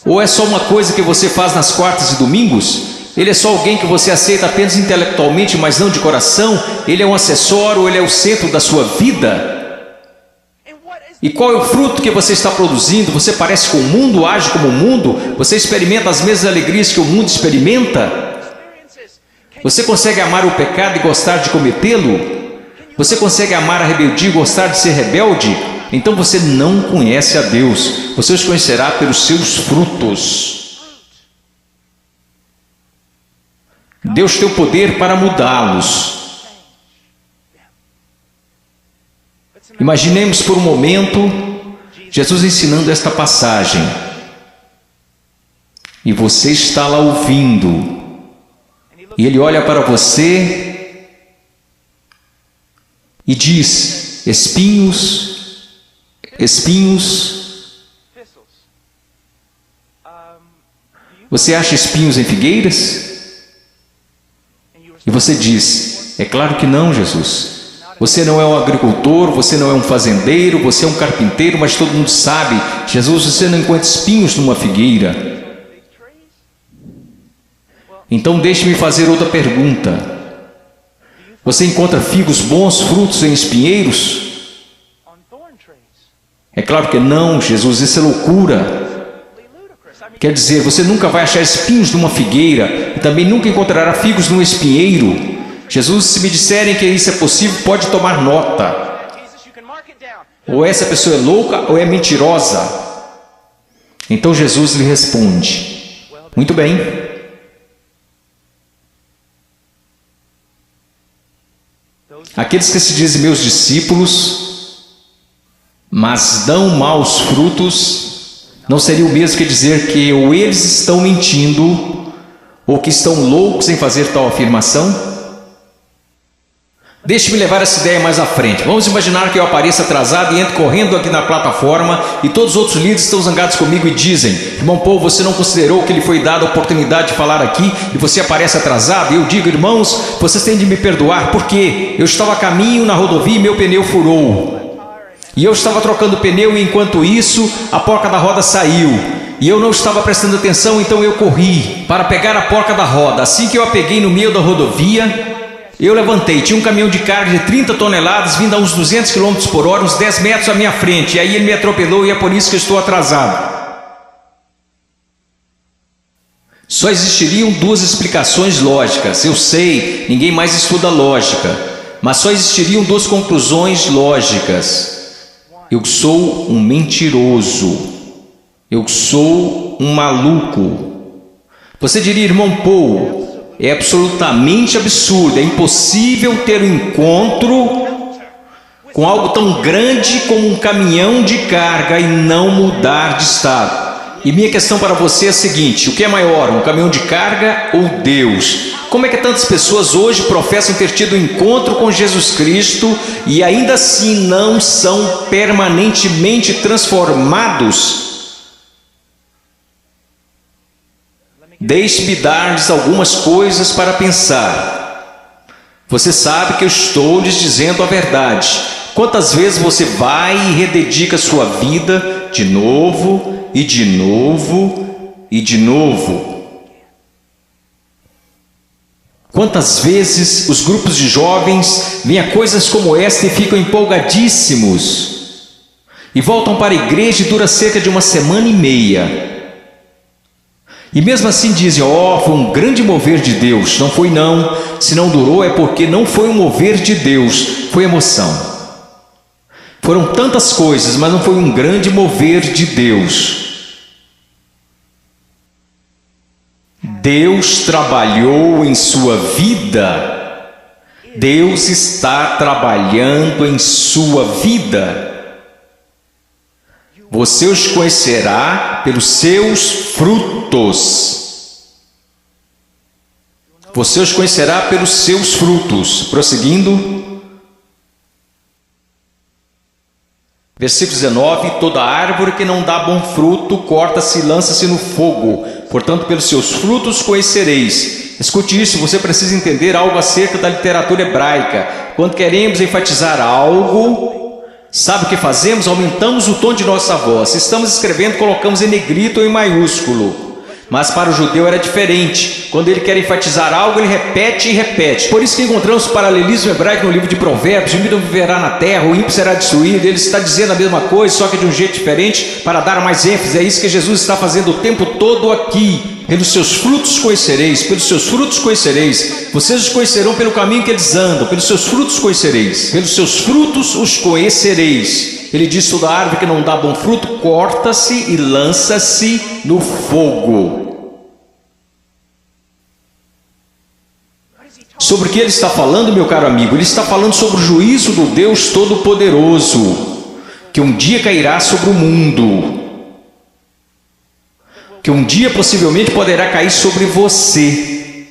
Ou é só uma coisa que você faz nas quartas e domingos? Ele é só alguém que você aceita apenas intelectualmente, mas não de coração? Ele é um acessório, ele é o centro da sua vida? E qual é o fruto que você está produzindo? Você parece com o mundo, age como o mundo? Você experimenta as mesmas alegrias que o mundo experimenta? Você consegue amar o pecado e gostar de cometê-lo? Você consegue amar a rebeldia e gostar de ser rebelde? Então você não conhece a Deus. Você os conhecerá pelos seus frutos. Deus tem o poder para mudá-los. Imaginemos por um momento Jesus ensinando esta passagem. E você está lá ouvindo. E ele olha para você e diz: espinhos, espinhos. Você acha espinhos em figueiras? E você diz: é claro que não, Jesus. Você não é um agricultor, você não é um fazendeiro, você é um carpinteiro, mas todo mundo sabe, Jesus, você não encontra espinhos numa figueira. Então deixe-me fazer outra pergunta. Você encontra figos bons, frutos em espinheiros? É claro que não, Jesus, isso é loucura. Quer dizer, você nunca vai achar espinhos numa figueira e também nunca encontrará figos num espinheiro. Jesus, se me disserem que isso é possível, pode tomar nota. Ou essa pessoa é louca ou é mentirosa. Então Jesus lhe responde: muito bem. Aqueles que se dizem meus discípulos, mas dão maus frutos, não seria o mesmo que dizer que ou eles estão mentindo, ou que estão loucos em fazer tal afirmação? Deixe-me levar essa ideia mais à frente. Vamos imaginar que eu apareça atrasado e entro correndo aqui na plataforma e todos os outros líderes estão zangados comigo e dizem: irmão Paul, você não considerou que lhe foi dada a oportunidade de falar aqui e você aparece atrasado? E eu digo: irmãos, vocês têm de me perdoar porque eu estava a caminho na rodovia e meu pneu furou. E eu estava trocando o pneu e enquanto isso a porca da roda saiu. E eu não estava prestando atenção, então eu corri para pegar a porca da roda. Assim que eu a peguei no meio da rodovia, eu levantei, tinha um caminhão de carga de 30 toneladas vindo a uns 200 km por hora, uns 10 metros à minha frente. E aí ele me atropelou e é por isso que eu estou atrasado. Só existiriam duas explicações lógicas. Eu sei, ninguém mais estuda lógica. Mas só existiriam duas conclusões lógicas. Eu sou um mentiroso. Eu sou um maluco. Você diria: irmão Paul, é absolutamente absurdo, é impossível ter um encontro com algo tão grande como um caminhão de carga e não mudar de estado. E minha questão para você é a seguinte: o que é maior, um caminhão de carga ou Deus? Como é que tantas pessoas hoje professam ter tido um encontro com Jesus Cristo e ainda assim não são permanentemente transformados? Deixe-me dar-lhes algumas coisas para pensar. Você sabe que eu estou lhes dizendo a verdade. Quantas vezes você vai e rededica sua vida de novo, e de novo, e de novo? Quantas vezes os grupos de jovens veem a coisas como esta e ficam empolgadíssimos, e voltam para a igreja e dura cerca de uma semana e meia. E mesmo assim dizem: ó, foi um grande mover de Deus. Não foi não. Se não durou é porque não foi um mover de Deus, foi emoção. Foram tantas coisas, mas não foi um grande mover de Deus. Deus trabalhou em sua vida. Deus está trabalhando em sua vida. Você os conhecerá pelos seus frutos. Você os conhecerá pelos seus frutos. Prosseguindo. Versículo 19. Toda árvore que não dá bom fruto, corta-se e lança-se no fogo. Portanto, pelos seus frutos conhecereis. Escute isso, você precisa entender algo acerca da literatura hebraica. Quando queremos enfatizar algo, sabe o que fazemos? Aumentamos o tom de nossa voz. Se estamos escrevendo, colocamos em negrito ou em maiúsculo. Mas para o judeu era diferente. Quando ele quer enfatizar algo, ele repete e repete. Por isso que encontramos paralelismo hebraico no livro de Provérbios: o ímpio viverá na terra, o ímpio será destruído. Ele está dizendo a mesma coisa, só que de um jeito diferente, para dar mais ênfase. É isso que Jesus está fazendo o tempo todo aqui. Pelos seus frutos conhecereis, pelos seus frutos conhecereis. Vocês os conhecerão pelo caminho que eles andam, pelos seus frutos conhecereis, pelos seus frutos os conhecereis. Ele diz: toda árvore que não dá bom fruto, corta-se e lança-se no fogo. Sobre o que ele está falando, meu caro amigo? Ele está falando sobre o juízo do Deus Todo-Poderoso, que um dia cairá sobre o mundo, que um dia possivelmente poderá cair sobre você.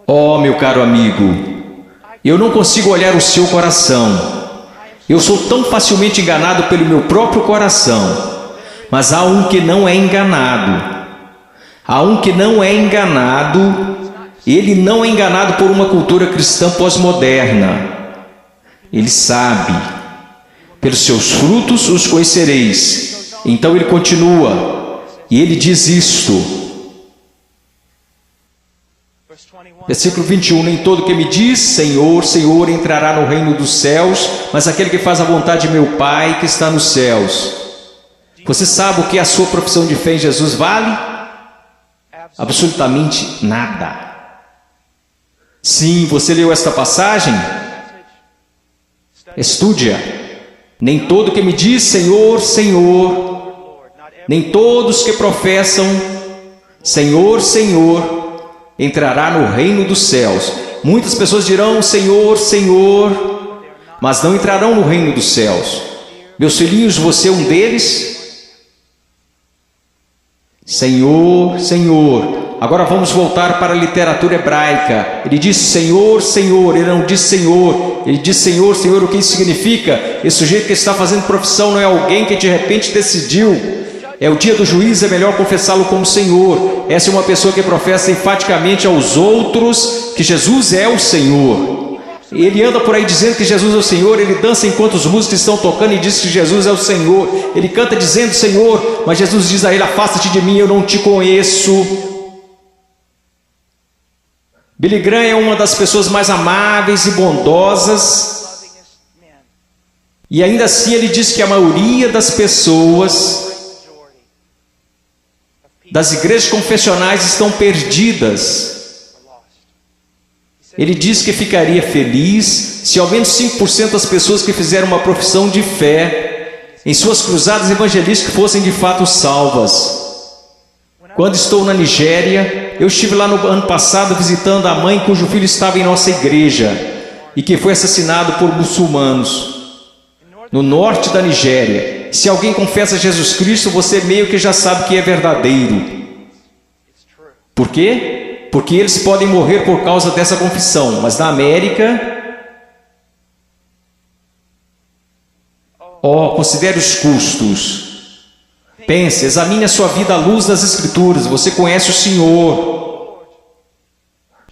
Oh, meu caro amigo, eu não consigo olhar o seu coração. Eu sou tão facilmente enganado pelo meu próprio coração. Mas há um que não é enganado. Há um que não é enganado. Ele não é enganado por uma cultura cristã pós-moderna. Ele sabe. Pelos seus frutos os conhecereis. Então ele continua. E ele diz isto. Versículo 21, nem todo que me diz Senhor, Senhor entrará no reino dos céus, mas aquele que faz a vontade de meu Pai que está nos céus. Você sabe o que a sua profissão de fé em Jesus vale? Absolutamente nada. Sim, você leu esta passagem? Estude-a. Nem todo que me diz Senhor, Senhor, nem todos que professam Senhor, Senhor, entrará no reino dos céus. Muitas pessoas dirão Senhor, Senhor, mas não entrarão no reino dos céus. Meus filhinhos, você é um deles? Senhor, Senhor. Agora vamos voltar para a literatura hebraica. Ele diz Senhor, Senhor, ele não diz Senhor. Ele diz Senhor, Senhor. O que isso significa? Esse sujeito que está fazendo profissão não é alguém que de repente decidiu. É o dia do juízo, é melhor confessá-lo como Senhor. Essa é uma pessoa que professa enfaticamente aos outros que Jesus é o Senhor. Ele anda por aí dizendo que Jesus é o Senhor, ele dança enquanto os músicos estão tocando e diz que Jesus é o Senhor. Ele canta dizendo Senhor, mas Jesus diz a ele, afasta-te de mim, eu não te conheço. Billy Graham é uma das pessoas mais amáveis e bondosas. E ainda assim ele diz que a maioria das pessoas das igrejas confessionais estão perdidas. Ele diz que ficaria feliz se ao menos 5% das pessoas que fizeram uma profissão de fé em suas cruzadas evangelísticas fossem de fato salvas. Quando estou na Nigéria, eu estive lá no ano passado visitando a mãe cujo filho estava em nossa igreja e que foi assassinado por muçulmanos no norte da Nigéria. Se alguém confessa Jesus Cristo, você meio que já sabe que é verdadeiro. Por quê? Porque eles podem morrer por causa dessa confissão. Mas na América, considere os custos. Pense, examine a sua vida à luz das Escrituras. Você conhece o Senhor.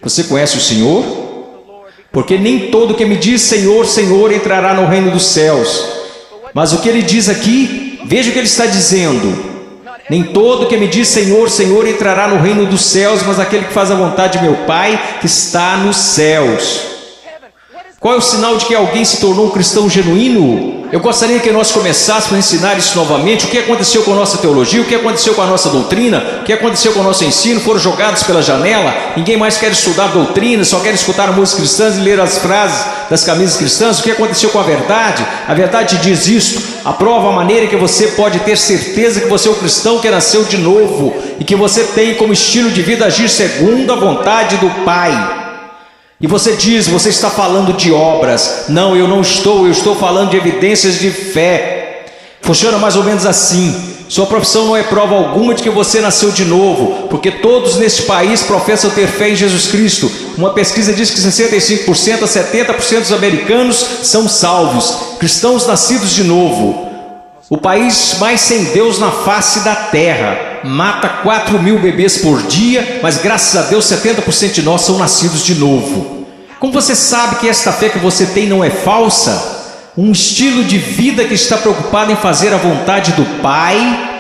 Você conhece o Senhor? Porque nem todo que me diz Senhor, Senhor entrará no reino dos céus. Mas o que ele diz aqui, veja o que ele está dizendo. Nem todo que me diz Senhor, Senhor entrará no reino dos céus, mas aquele que faz a vontade de meu Pai que está nos céus. Qual é o sinal de que alguém se tornou um cristão genuíno? Eu gostaria que nós começássemos a ensinar isso novamente. O que aconteceu com a nossa teologia? O que aconteceu com a nossa doutrina? O que aconteceu com o nosso ensino? Foram jogados pela janela? Ninguém mais quer estudar doutrina, só quer escutar músicas cristãs e ler as frases das camisas cristãs. O que aconteceu com a verdade? A verdade diz isto. Aprova a maneira que você pode ter certeza que você é um cristão que nasceu de novo e que você tem como estilo de vida agir segundo a vontade do Pai. E você diz, você está falando de obras. Não, eu não estou, eu estou falando de evidências de fé. Funciona mais ou menos assim. Sua profissão não é prova alguma de que você nasceu de novo, porque todos neste país professam ter fé em Jesus Cristo. Uma pesquisa diz que 65% a 70% dos americanos são salvos, cristãos nascidos de novo. O país mais sem Deus na face da terra mata 4.000 bebês por dia, mas graças a Deus 70% de nós são nascidos de novo. Como você sabe que esta fé que você tem não é falsa? Um estilo de vida que está preocupado em fazer a vontade do Pai,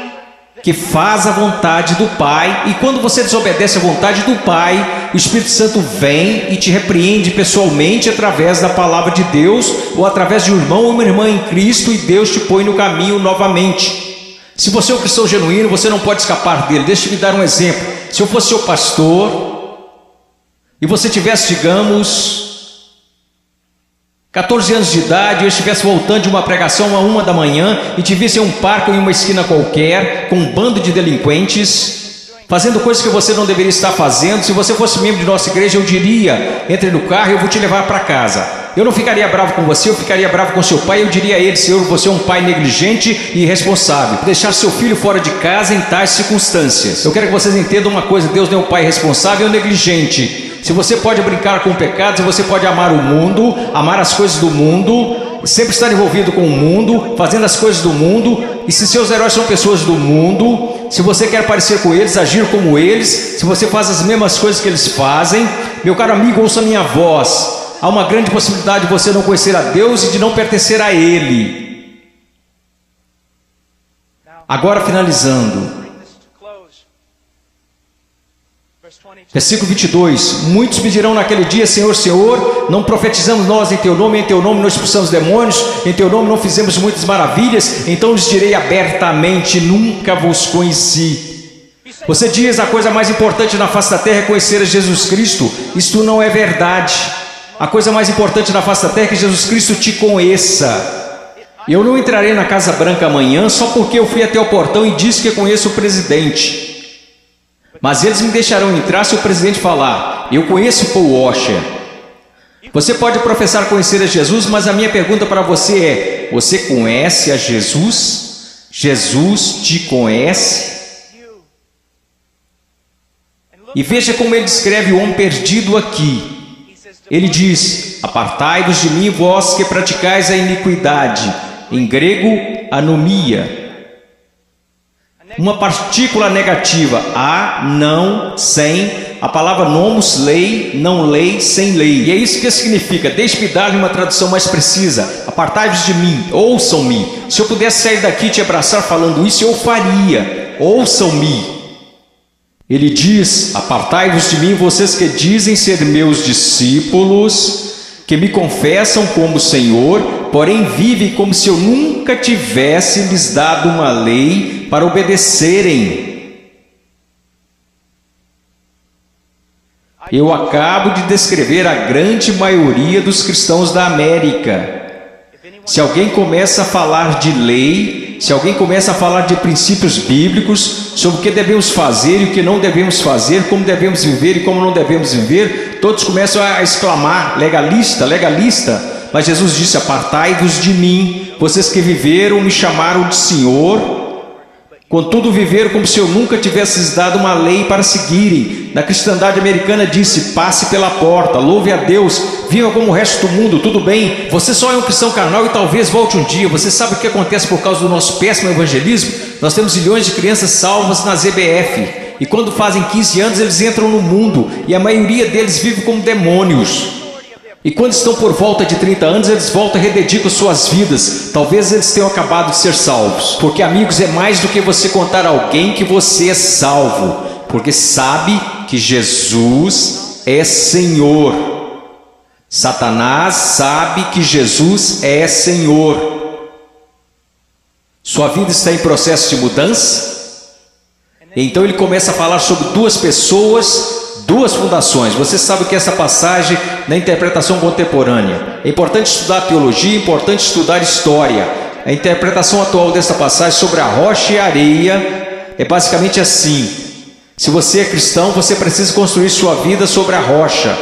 que faz a vontade do Pai, e quando você desobedece a vontade do Pai, o Espírito Santo vem e te repreende pessoalmente através da palavra de Deus, ou através de um irmão ou uma irmã em Cristo, e Deus te põe no caminho novamente. Se você é um cristão genuíno, você não pode escapar dele. Deixa eu me dar um exemplo. Se eu fosse seu pastor, e você tivesse, digamos, 14 anos de idade, e eu estivesse voltando de uma pregação a 1 da manhã e te visse em um parque ou em uma esquina qualquer, com um bando de delinquentes, fazendo coisas que você não deveria estar fazendo, se você fosse membro de nossa igreja, eu diria, entre no carro e eu vou te levar para casa. Eu não ficaria bravo com você, eu ficaria bravo com seu pai, eu diria a ele, Senhor, você é um pai negligente e irresponsável, deixar seu filho fora de casa em tais circunstâncias. Eu quero que vocês entendam uma coisa, Deus não é um pai responsável ou negligente. Se você pode brincar com o pecado, se você pode amar o mundo, amar as coisas do mundo, sempre estar envolvido com o mundo, fazendo as coisas do mundo, e se seus heróis são pessoas do mundo, se você quer parecer com eles, agir como eles, se você faz as mesmas coisas que eles fazem, meu caro amigo, ouça minha voz. Há uma grande possibilidade de você não conhecer a Deus e de não pertencer a Ele. Agora finalizando. Versículo 22. Muitos me dirão naquele dia: Senhor, Senhor, não profetizamos nós em teu nome não expulsamos demônios, em teu nome não fizemos muitas maravilhas? Então lhes direi abertamente: nunca vos conheci. Você diz a coisa mais importante na face da terra é conhecer a Jesus Cristo. Isto não é verdade. A coisa mais importante na face da terra é que Jesus Cristo te conheça. Eu não entrarei na Casa Branca amanhã só porque eu fui até o portão e disse que conheço o presidente. Mas eles me deixarão entrar se o presidente falar: eu conheço Paul Washer. Você pode professar conhecer a Jesus, mas a minha pergunta para você é: você conhece a Jesus? Jesus te conhece? E veja como ele descreve o homem perdido aqui. Ele diz: apartai-vos de mim, vós que praticais a iniquidade. Em grego, anomia. Uma partícula negativa: a, não, sem. A palavra nomos, lei, não lei, sem lei. E é isso que significa. Deixe-me dar-lhe uma tradução mais precisa. Apartai-vos de mim, ouçam-me. Se eu pudesse sair daqui e te abraçar falando isso, eu faria. Ouçam-me. Ele diz: apartai-vos de mim, vocês que dizem ser meus discípulos, que me confessam como Senhor, porém vivem como se eu nunca tivesse lhes dado uma lei para obedecerem. Eu acabo de descrever a grande maioria dos cristãos da América. Se alguém começa a falar de lei, se alguém começa a falar de princípios bíblicos, sobre o que devemos fazer e o que não devemos fazer, como devemos viver e como não devemos viver, todos começam a exclamar: legalista, legalista. Mas Jesus disse: apartai-vos de mim, vocês que viveram, me chamaram de Senhor, contudo viveram como se eu nunca tivesse lhes dado uma lei para seguirem. Na cristandade americana disse: passe pela porta, louve a Deus, viva como o resto do mundo, tudo bem, você só é um cristão carnal e talvez volte um dia. Você sabe o que acontece por causa do nosso péssimo evangelismo? Nós temos milhões de crianças salvas na ZBF, e quando fazem 15 anos eles entram no mundo, e a maioria deles vive como demônios. E quando estão por volta de 30 anos, eles voltam e rededicam suas vidas. Talvez eles tenham acabado de ser salvos. Porque, amigos, é mais do que você contar a alguém que você é salvo. Porque sabe que Jesus é Senhor. Satanás sabe que Jesus é Senhor. Sua vida está em processo de mudança? Então ele começa a falar sobre duas pessoas, duas fundações. Você sabe que essa passagem na interpretação contemporânea é importante estudar teologia, é importante estudar história. A interpretação atual desta passagem sobre a rocha e a areia é basicamente assim: se você é cristão, você precisa construir sua vida sobre a rocha,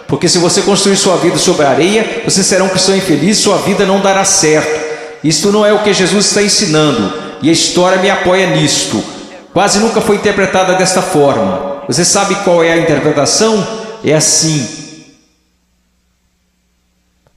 porque se você construir sua vida sobre a areia, você será um cristão infeliz, sua vida não dará certo. Isto não é o que Jesus está ensinando, e a história me apoia nisto. Quase nunca foi interpretada desta forma. Você sabe qual é a interpretação? É assim: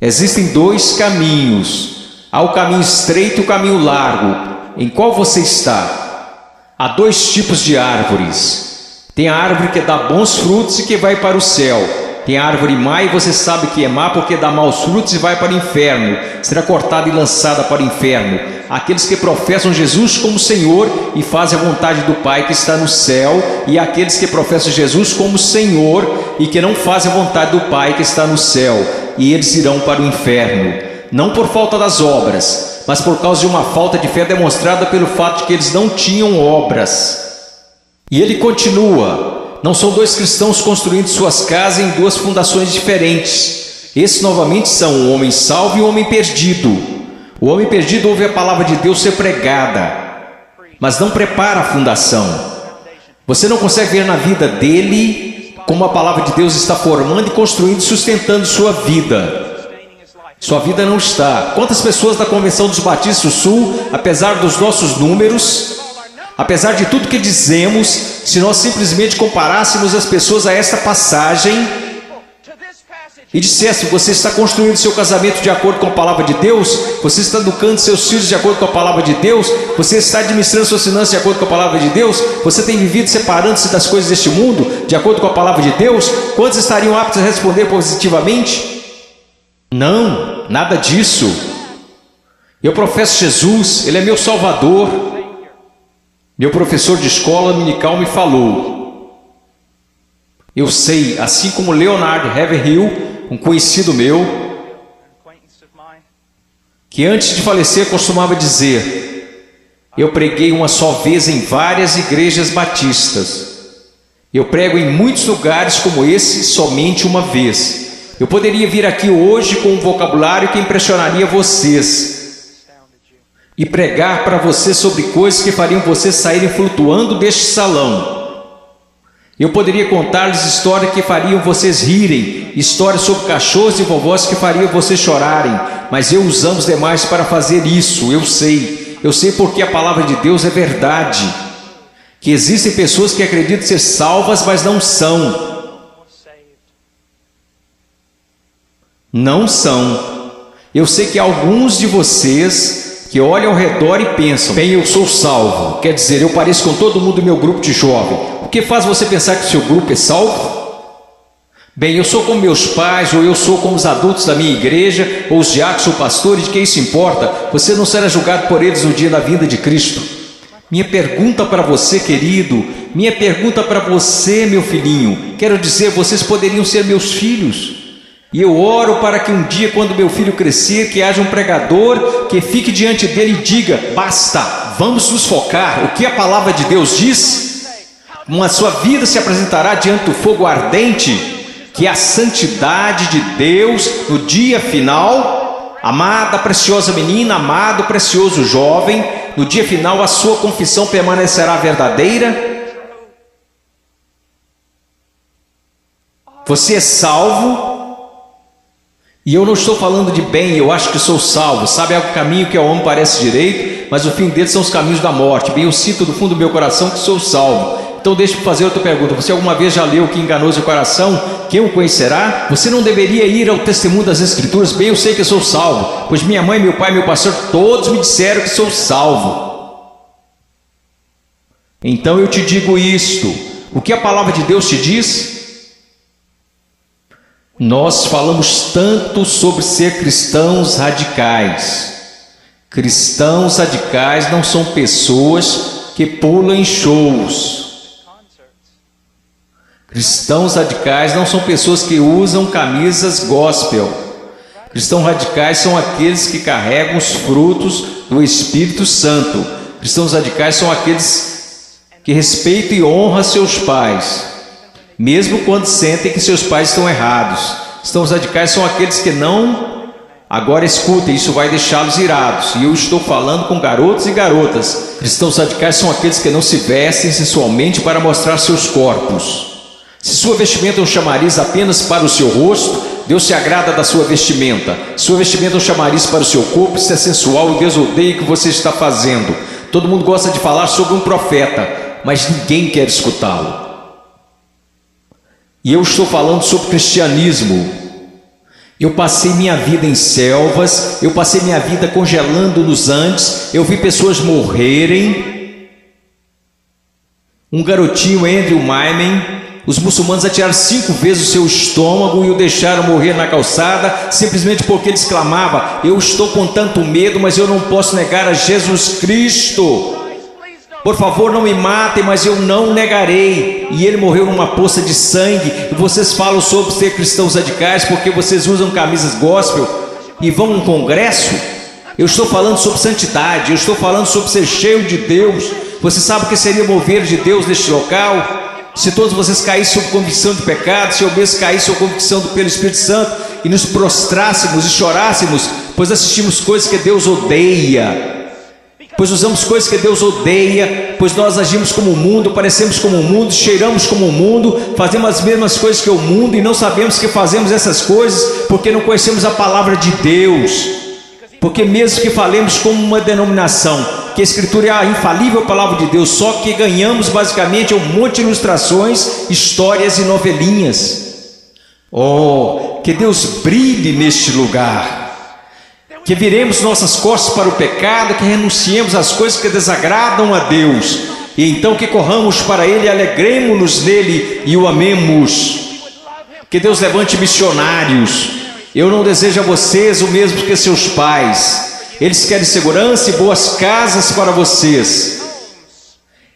existem dois caminhos. Há o caminho estreito e o caminho largo. Em qual você está? Há dois tipos de árvores. Tem a árvore que dá bons frutos e que vai para o céu. Tem a árvore má e você sabe que é má porque dá maus frutos e vai para o inferno. Será cortada e lançada para o inferno. Aqueles que professam Jesus como Senhor e fazem a vontade do Pai que está no céu, e aqueles que professam Jesus como Senhor e que não fazem a vontade do Pai que está no céu, e eles irão para o inferno, não por falta das obras, mas por causa de uma falta de fé demonstrada pelo fato de que eles não tinham obras. E ele continua: não são dois cristãos construindo suas casas em duas fundações diferentes. Esses novamente são um homem salvo e um homem perdido. O homem perdido ouve a palavra de Deus ser pregada, mas não prepara a fundação. Você não consegue ver na vida dele como a palavra de Deus está formando e construindo e sustentando sua vida. Sua vida não está. Quantas pessoas da Convenção dos Batistas do Sul, apesar dos nossos números, apesar de tudo que dizemos, se nós simplesmente comparássemos as pessoas a esta passagem e dissesse: você está construindo seu casamento de acordo com a palavra de Deus, você está educando seus filhos de acordo com a palavra de Deus, você está administrando suas finanças de acordo com a palavra de Deus, você tem vivido separando-se das coisas deste mundo de acordo com a palavra de Deus, quantos estariam aptos a responder positivamente? Não, nada disso. Eu professo Jesus, Ele é meu Salvador. Meu professor de escola dominical me falou: Eu sei, assim como Leonard Ravenhill, um conhecido meu, que antes de falecer costumava dizer: eu preguei uma só vez em várias igrejas batistas. Eu prego em muitos lugares como esse somente uma vez. Eu poderia vir aqui hoje com um vocabulário que impressionaria vocês e pregar para vocês sobre coisas que fariam vocês saírem flutuando deste salão. Eu poderia contar-lhes histórias que fariam vocês rirem, histórias sobre cachorros e vovós que fariam vocês chorarem, mas eu usamos demais para fazer isso. Eu sei porque a palavra de Deus é verdade, que existem pessoas que acreditam ser salvas, mas não são. Não são. Eu sei que alguns de vocês que olham ao redor e pensam: bem, eu sou salvo, quer dizer, eu pareço com todo mundo do meu grupo de jovem. O que faz você pensar que o seu grupo é salvo? Bem, eu sou como meus pais, ou eu sou como os adultos da minha igreja, ou os diáconos ou pastores, de quem isso importa? Você não será julgado por eles no dia da vinda de Cristo. Minha pergunta para você, querido, minha pergunta para você, meu filhinho, quero dizer, vocês poderiam ser meus filhos. E eu oro para que um dia, quando meu filho crescer, que haja um pregador que fique diante dele e diga: basta, vamos nos focar. O que a palavra de Deus diz? A sua vida se apresentará diante do fogo ardente, que é a santidade de Deus no dia final. Amada, preciosa menina, amado, precioso jovem, no dia final a sua confissão permanecerá verdadeira. Você é salvo. E eu não estou falando de bem, eu acho que sou salvo. Sabe, é o caminho que ao homem parece direito, mas o fim deles são os caminhos da morte. Bem, eu sinto do fundo do meu coração que sou salvo. Então deixa eu fazer outra pergunta: você alguma vez já leu Que Enganou Seu Coração? Quem o conhecerá? Você não deveria ir ao testemunho das Escrituras? Bem, eu sei que eu sou salvo, pois minha mãe, meu pai, meu pastor, todos me disseram que sou salvo. Então eu te digo isto: o que a palavra de Deus te diz? Nós falamos tanto sobre ser cristãos radicais. Cristãos radicais não são pessoas que pulam em shows. Cristãos radicais não são pessoas que usam camisas gospel. Cristãos radicais são aqueles que carregam os frutos do Espírito Santo. Cristãos radicais são aqueles que respeitam e honram seus pais, mesmo quando sentem que seus pais estão errados. Cristãos radicais são aqueles que não... Agora escutem, isso vai deixá-los irados. E eu estou falando com garotos e garotas. Cristãos radicais são aqueles que não se vestem sensualmente para mostrar seus corpos. Se sua vestimenta é um chamariz apenas para o seu rosto, Deus se agrada da sua vestimenta. Sua vestimenta é um chamariz para o seu corpo, isso é sensual e Deus odeia o que você está fazendo. Todo mundo gosta de falar sobre um profeta, mas ninguém quer escutá-lo. E eu estou falando sobre cristianismo. Eu passei minha vida em selvas, eu passei minha vida congelando nos Andes, eu vi pessoas morrerem. Um garotinho, Andrew Myman, os muçulmanos atiraram 5 vezes o seu estômago e o deixaram morrer na calçada, simplesmente porque ele exclamava: eu estou com tanto medo, mas eu não posso negar a Jesus Cristo. Por favor, não me matem, mas eu não negarei. E ele morreu numa poça de sangue. E vocês falam sobre ser cristãos radicais porque vocês usam camisas gospel e vão a um congresso? Eu estou falando sobre santidade, eu estou falando sobre ser cheio de Deus. Você sabe o que seria mover de Deus neste local? Se todos vocês caíssem sob convicção de pecado, se eu mesmo caísse sob convicção pelo Espírito Santo e nos prostrássemos e chorássemos, pois assistimos coisas que Deus odeia. Pois usamos coisas que Deus odeia, pois nós agimos como o mundo, parecemos como o mundo, cheiramos como o mundo, fazemos as mesmas coisas que o mundo e não sabemos que fazemos essas coisas porque não conhecemos a palavra de Deus. Porque mesmo que falemos como uma denominação, que a Escritura é a infalível palavra de Deus, só que ganhamos basicamente um monte de ilustrações, histórias e novelinhas. Oh, que Deus brilhe neste lugar. Que viremos nossas costas para o pecado, que renunciemos às coisas que desagradam a Deus, e então que corramos para Ele e alegremos-nos nele e o amemos. Que Deus levante missionários. Eu não desejo a vocês o mesmo que seus pais. Eles querem segurança e boas casas para vocês.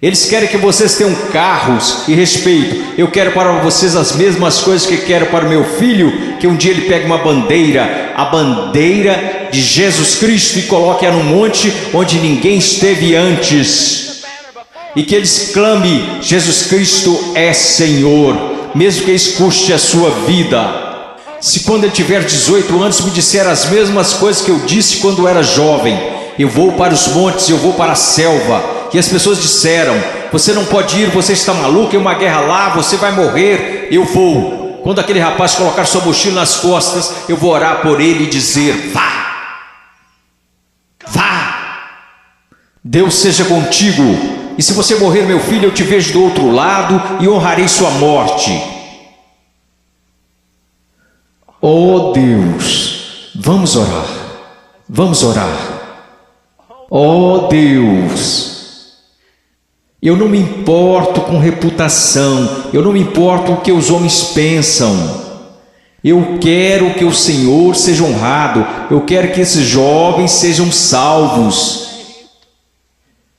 Eles querem que vocês tenham carros e respeito. Eu quero para vocês as mesmas coisas que quero para o meu filho, que um dia ele pegue uma bandeira, a bandeira de Jesus Cristo, e coloque-a num monte onde ninguém esteve antes, e que eles clame: Jesus Cristo é Senhor, mesmo que isso custe a sua vida. Se quando ele tiver 18 anos me disser as mesmas coisas que eu disse quando era jovem, eu vou para os montes, eu vou para a selva, e as pessoas disseram: você não pode ir, você está maluco, é uma guerra lá, você vai morrer. Eu vou. Quando aquele rapaz colocar sua mochila nas costas, eu vou orar por ele e dizer: vá, vá, Deus seja contigo, e se você morrer, meu filho, eu te vejo do outro lado e honrarei sua morte. Oh Deus, vamos orar, vamos orar. Oh Deus, eu não me importo com reputação, eu não me importo com o que os homens pensam. Eu quero que o Senhor seja honrado, eu quero que esses jovens sejam salvos.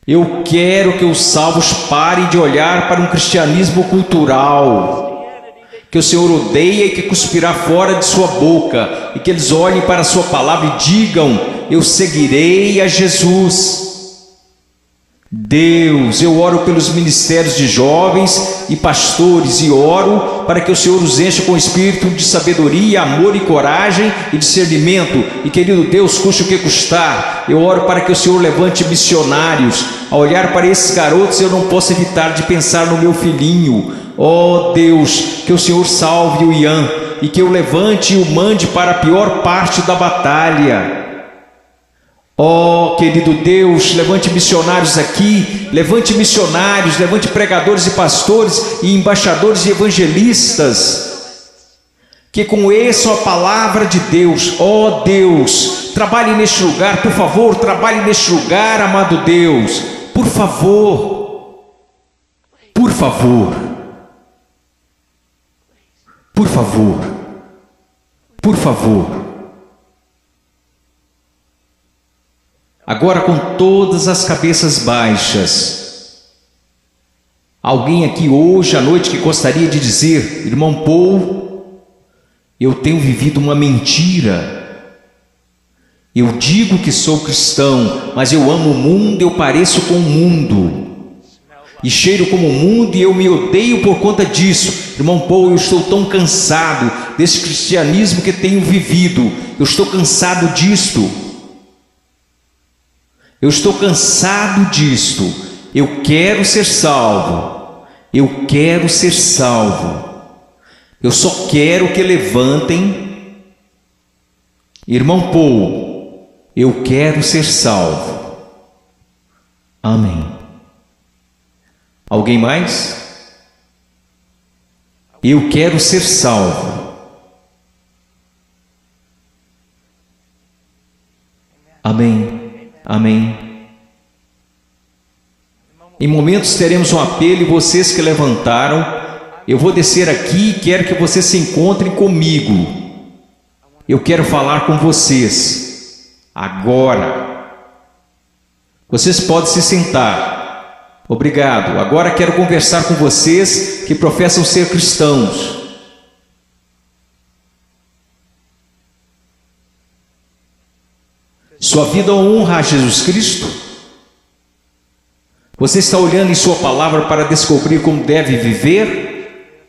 Eu quero que os salvos parem de olhar para um cristianismo cultural, que o Senhor odeia e que cuspirá fora de sua boca, e que eles olhem para a sua palavra e digam: eu seguirei a Jesus. Deus, eu oro pelos ministérios de jovens e pastores, e oro para que o Senhor os encha com espírito de sabedoria, amor e coragem e discernimento, e querido Deus, custe o que custar, eu oro para que o Senhor levante missionários. Ao olhar para esses garotos, eu não posso evitar de pensar no meu filhinho. Oh Deus, que o Senhor salve o Ian, e que eu levante e o mande para a pior parte da batalha. Oh, querido Deus, levante missionários aqui, levante missionários, levante pregadores e pastores e embaixadores e evangelistas, que conheçam a palavra de Deus. Oh Deus, trabalhe neste lugar, por favor, trabalhe neste lugar, amado Deus, por favor, por favor, por favor, por favor. Agora, com todas as cabeças baixas, alguém aqui hoje à noite que gostaria de dizer: irmão Paul, eu tenho vivido uma mentira. Eu digo que sou cristão, mas eu amo o mundo, eu pareço com o mundo, e cheiro como o mundo, e eu me odeio por conta disso. Irmão Paul, eu estou tão cansado desse cristianismo que tenho vivido, eu estou cansado disto. Eu estou cansado disto. Eu quero ser salvo. Eu quero ser salvo. Eu só quero que levantem. Irmão Paul, eu quero ser salvo. Amém. Alguém mais? Eu quero ser salvo. Amém. Amém. Em momentos teremos um apelo, e vocês que levantaram, eu vou descer aqui e quero que vocês se encontrem comigo. Eu quero falar com vocês agora. Vocês podem se sentar. Obrigado. Agora quero conversar com vocês que professam ser cristãos. Sua vida honra a Jesus Cristo? Você está olhando em sua palavra para descobrir como deve viver?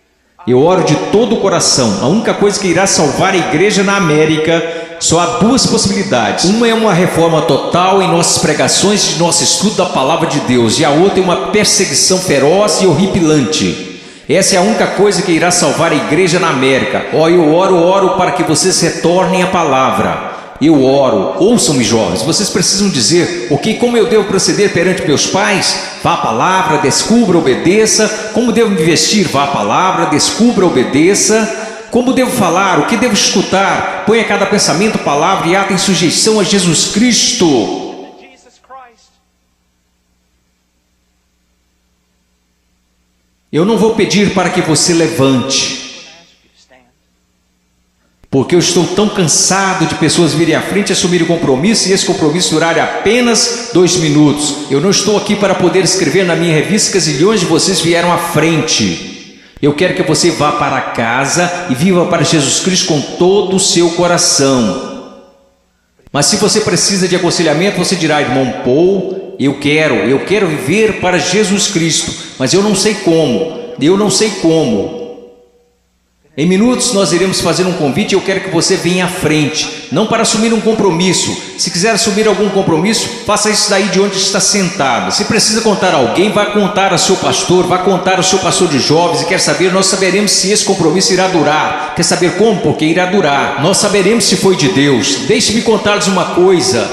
Eu oro de todo o coração. A única coisa que irá salvar a igreja na América, só há duas possibilidades. Uma é uma reforma total em nossas pregações e nosso estudo da palavra de Deus, e a outra é uma perseguição feroz e horripilante. Essa é a única coisa que irá salvar a igreja na América. Eu oro para que vocês retornem à palavra. Eu oro. Ouçam-me, jovens, vocês precisam dizer: ok, como eu devo proceder perante meus pais? Vá à palavra, descubra, obedeça. Como devo me vestir? Vá à palavra, descubra, obedeça. Como devo falar? O que devo escutar? Ponha cada pensamento, palavra e ato em sujeição a Jesus Cristo. Eu não vou pedir para que você levante, porque eu estou tão cansado de pessoas virem à frente e assumirem o compromisso, e esse compromisso durar apenas 2 minutos. Eu não estou aqui para poder escrever na minha revista que zilhões de vocês vieram à frente. Eu quero que você vá para casa e viva para Jesus Cristo com todo o seu coração. Mas se você precisa de aconselhamento, você dirá: irmão Paul, eu quero viver para Jesus Cristo, mas eu não sei como. Em minutos nós iremos fazer um convite e eu quero que você venha à frente, não para assumir um compromisso. Se quiser assumir algum compromisso, faça isso daí de onde está sentado. Se precisa contar a alguém, vá contar ao seu pastor, vá contar ao seu pastor de jovens, e quer saber, nós saberemos se esse compromisso irá durar. Quer saber como? Porque irá durar. Nós saberemos se foi de Deus. Deixe-me contar-lhes uma coisa: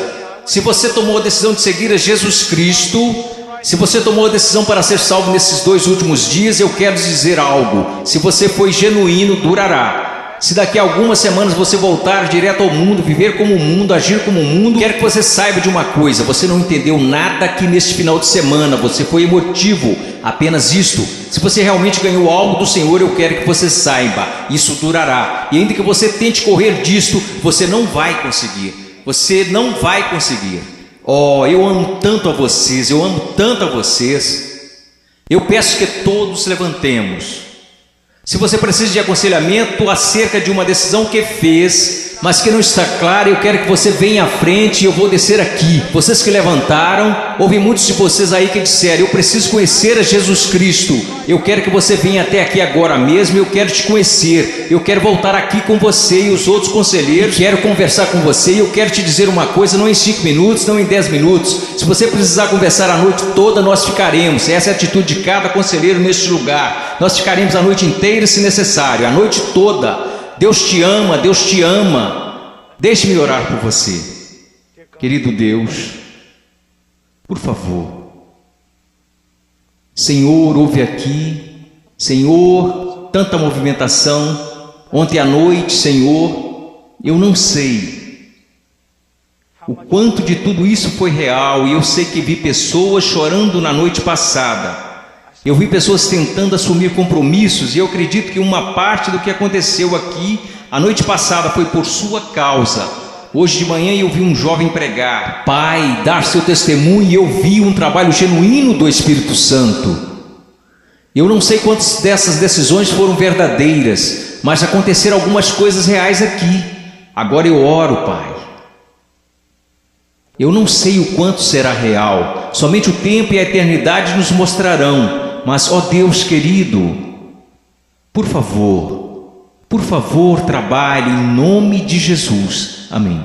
se você tomou a decisão de seguir a Jesus Cristo, se você tomou a decisão para ser salvo nesses 2 últimos dias, eu quero dizer algo: se você foi genuíno, durará. Se daqui a algumas semanas você voltar direto ao mundo, viver como o mundo, agir como o mundo, quero que você saiba de uma coisa: você não entendeu nada aqui neste final de semana, você foi emotivo, apenas isto. Se você realmente ganhou algo do Senhor, eu quero que você saiba, isso durará. E ainda que você tente correr disto, você não vai conseguir. Você não vai conseguir. Oh, eu amo tanto a vocês, eu amo tanto a vocês. Eu peço que todos levantemos. Se você precisa de aconselhamento acerca de uma decisão que fez, mas que não está clara, eu quero que você venha à frente e eu vou descer aqui. Vocês que levantaram, houve muitos de vocês aí que disseram: eu preciso conhecer a Jesus Cristo. Eu quero que você venha até aqui agora mesmo, eu quero te conhecer. Eu quero voltar aqui com você e os outros conselheiros, quero conversar com você, e eu quero te dizer uma coisa, não em 5 minutos, não em 10 minutos. Se você precisar conversar a noite toda, nós ficaremos. Essa é a atitude de cada conselheiro neste lugar. Nós ficaremos a noite inteira se necessário, a noite toda. Deus te ama, Deus te ama. Deixe-me orar por você. Querido Deus, por favor, Senhor, ouve aqui. Senhor, tanta movimentação. Ontem à noite, Senhor, eu não sei o quanto de tudo isso foi real, e eu sei que vi pessoas chorando na noite passada. Eu vi pessoas tentando assumir compromissos, e eu acredito que uma parte do que aconteceu aqui a noite passada foi por sua causa. Hoje de manhã eu vi um jovem pregar, Pai, dar seu testemunho, e eu vi um trabalho genuíno do Espírito Santo. Eu não sei quantas dessas decisões foram verdadeiras, mas aconteceram algumas coisas reais aqui. Agora eu oro, Pai. Eu não sei o quanto será real, somente o tempo e a eternidade nos mostrarão. Mas, ó Deus querido, por favor, trabalhe em nome de Jesus. Amém.